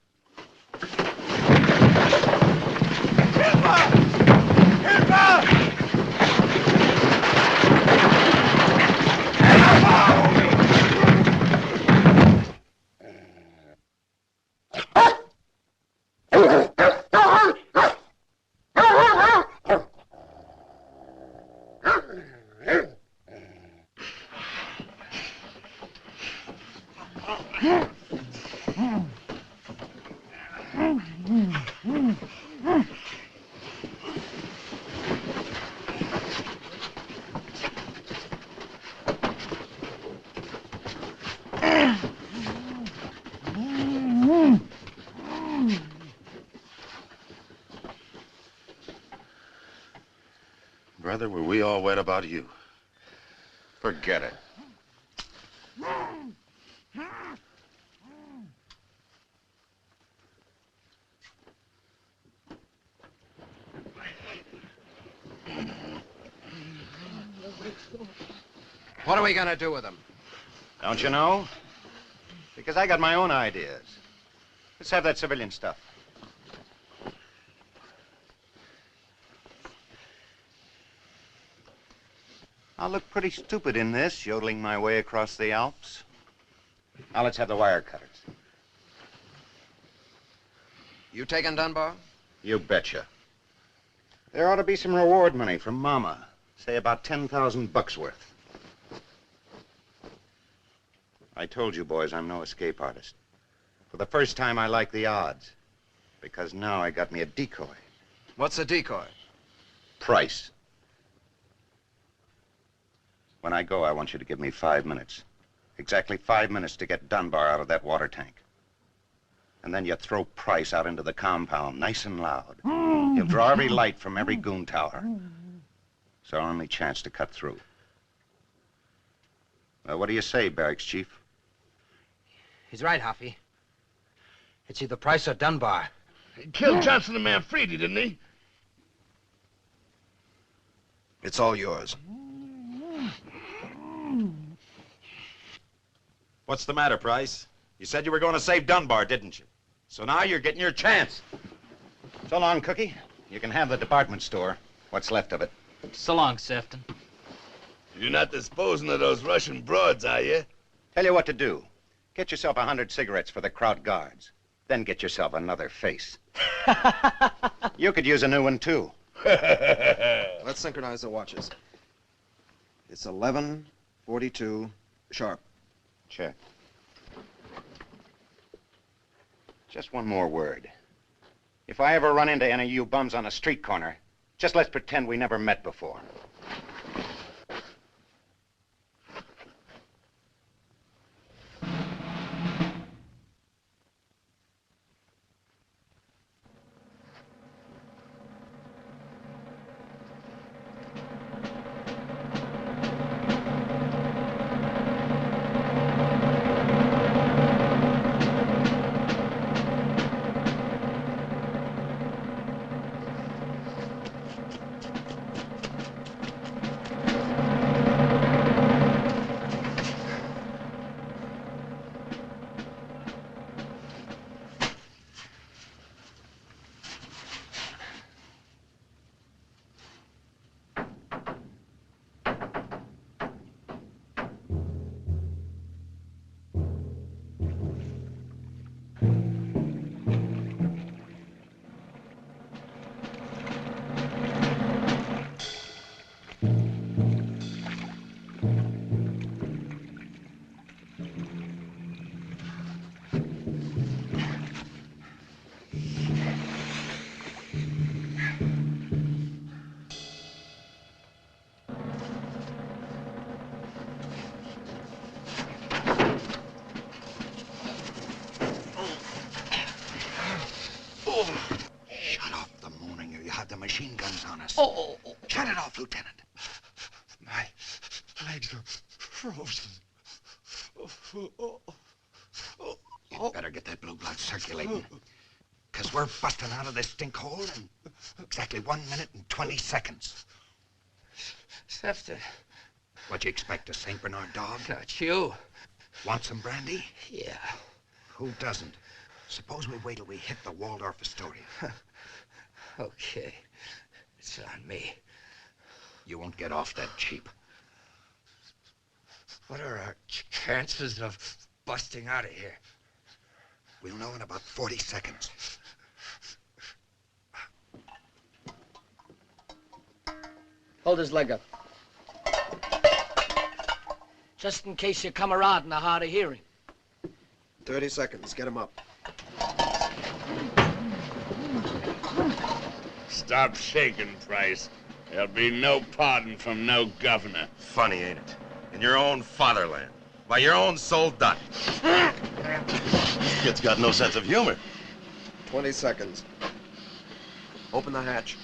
Brother, were we all wet about you? Forget it. What are we gonna do with them? Don't you know? Because I got my own ideas. Let's have that civilian stuff. I'll look pretty stupid in this, yodeling my way across the Alps. Now let's have the wire cutters. You taking Dunbar? You betcha. There ought to be some reward money from Mama. Say about 10,000 bucks worth. I told you boys I'm no escape artist. For the first time I like the odds. Because now I got me a decoy. What's a decoy? Price. When I go, I want you to give me 5 minutes. Exactly 5 minutes to get Dunbar out of that water tank. And then you throw Price out into the compound, nice and loud. He'll draw every light from every goon tower. It's our only chance to cut through. What do you say, Barracks Chief? He's right, Hoffy. It's either Price or Dunbar. He killed Johnson and Manfredi, didn't he? It's all yours. What's the matter, Price? You said you were going to save Dunbar, didn't you? So now you're getting your chance. So long, Cookie. You can have the department store. What's left of it. So long, Sefton. You're not disposing of those Russian broads, are you? Tell you what to do. Get yourself 100 cigarettes for the Kraut guards. Then get yourself another face. You could use a new one, too. Let's synchronize the watches. It's 11:42 sharp. Check. Just one more word. If I ever run into any of you bums on a street corner, just let's pretend we never met before. legs are frozen. You better get that blue blood circulating. Because we're busting out of this stink hole in exactly 1 minute and 20 seconds. Sefton. What you expect, a St. Bernard dog? Not you. Want some brandy? Yeah. Who doesn't? Suppose we wait till we hit the Waldorf Astoria. Okay. It's on me. You won't get off that cheap. What are our chances of busting out of here? We'll know in about 40 seconds. Hold his leg up. Just in case your camarade in the hard of hearing. 30 seconds. Get him up. Stop shaking, Price. There'll be no pardon from no governor. Funny, ain't it? In your own fatherland. By your own soldat. Kid's got no sense of humor. 20 seconds. Open the hatch.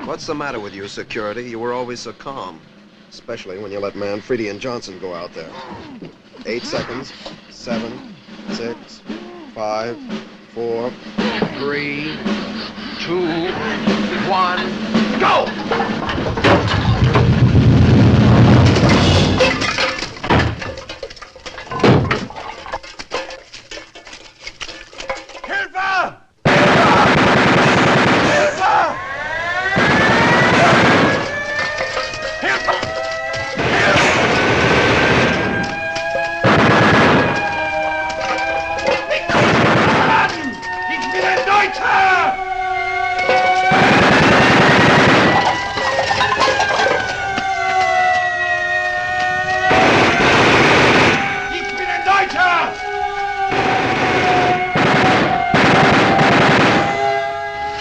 What's the matter with you, security? You were always so calm. Especially when you let Manfredi and Johnson go out there. 8 seconds. 7, 6, 5, 4, 3, 2, 1, go! Hilfe!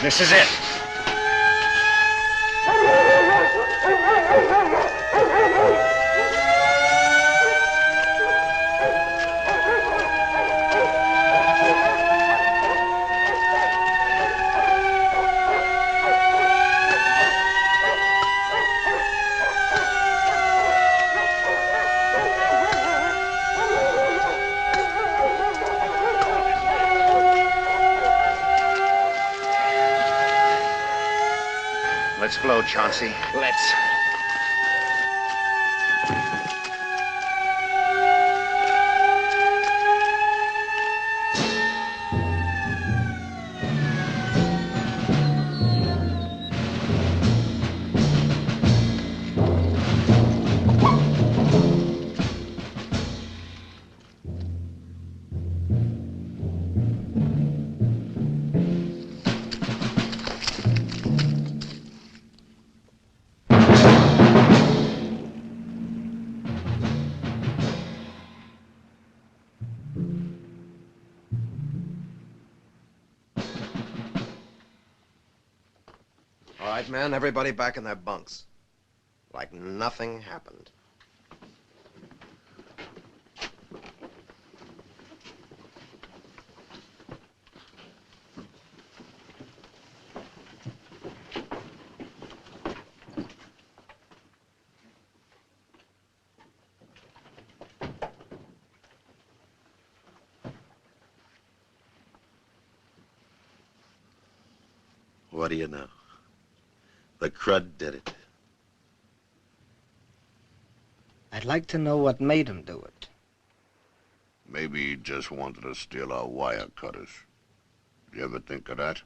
This is it. Let's blow, Chauncey. Let's. All right, men, everybody back in their bunks. Like nothing happened. What do you know? The crud did it. I'd like to know what made him do it. Maybe he just wanted to steal our wire cutters. You ever think of that?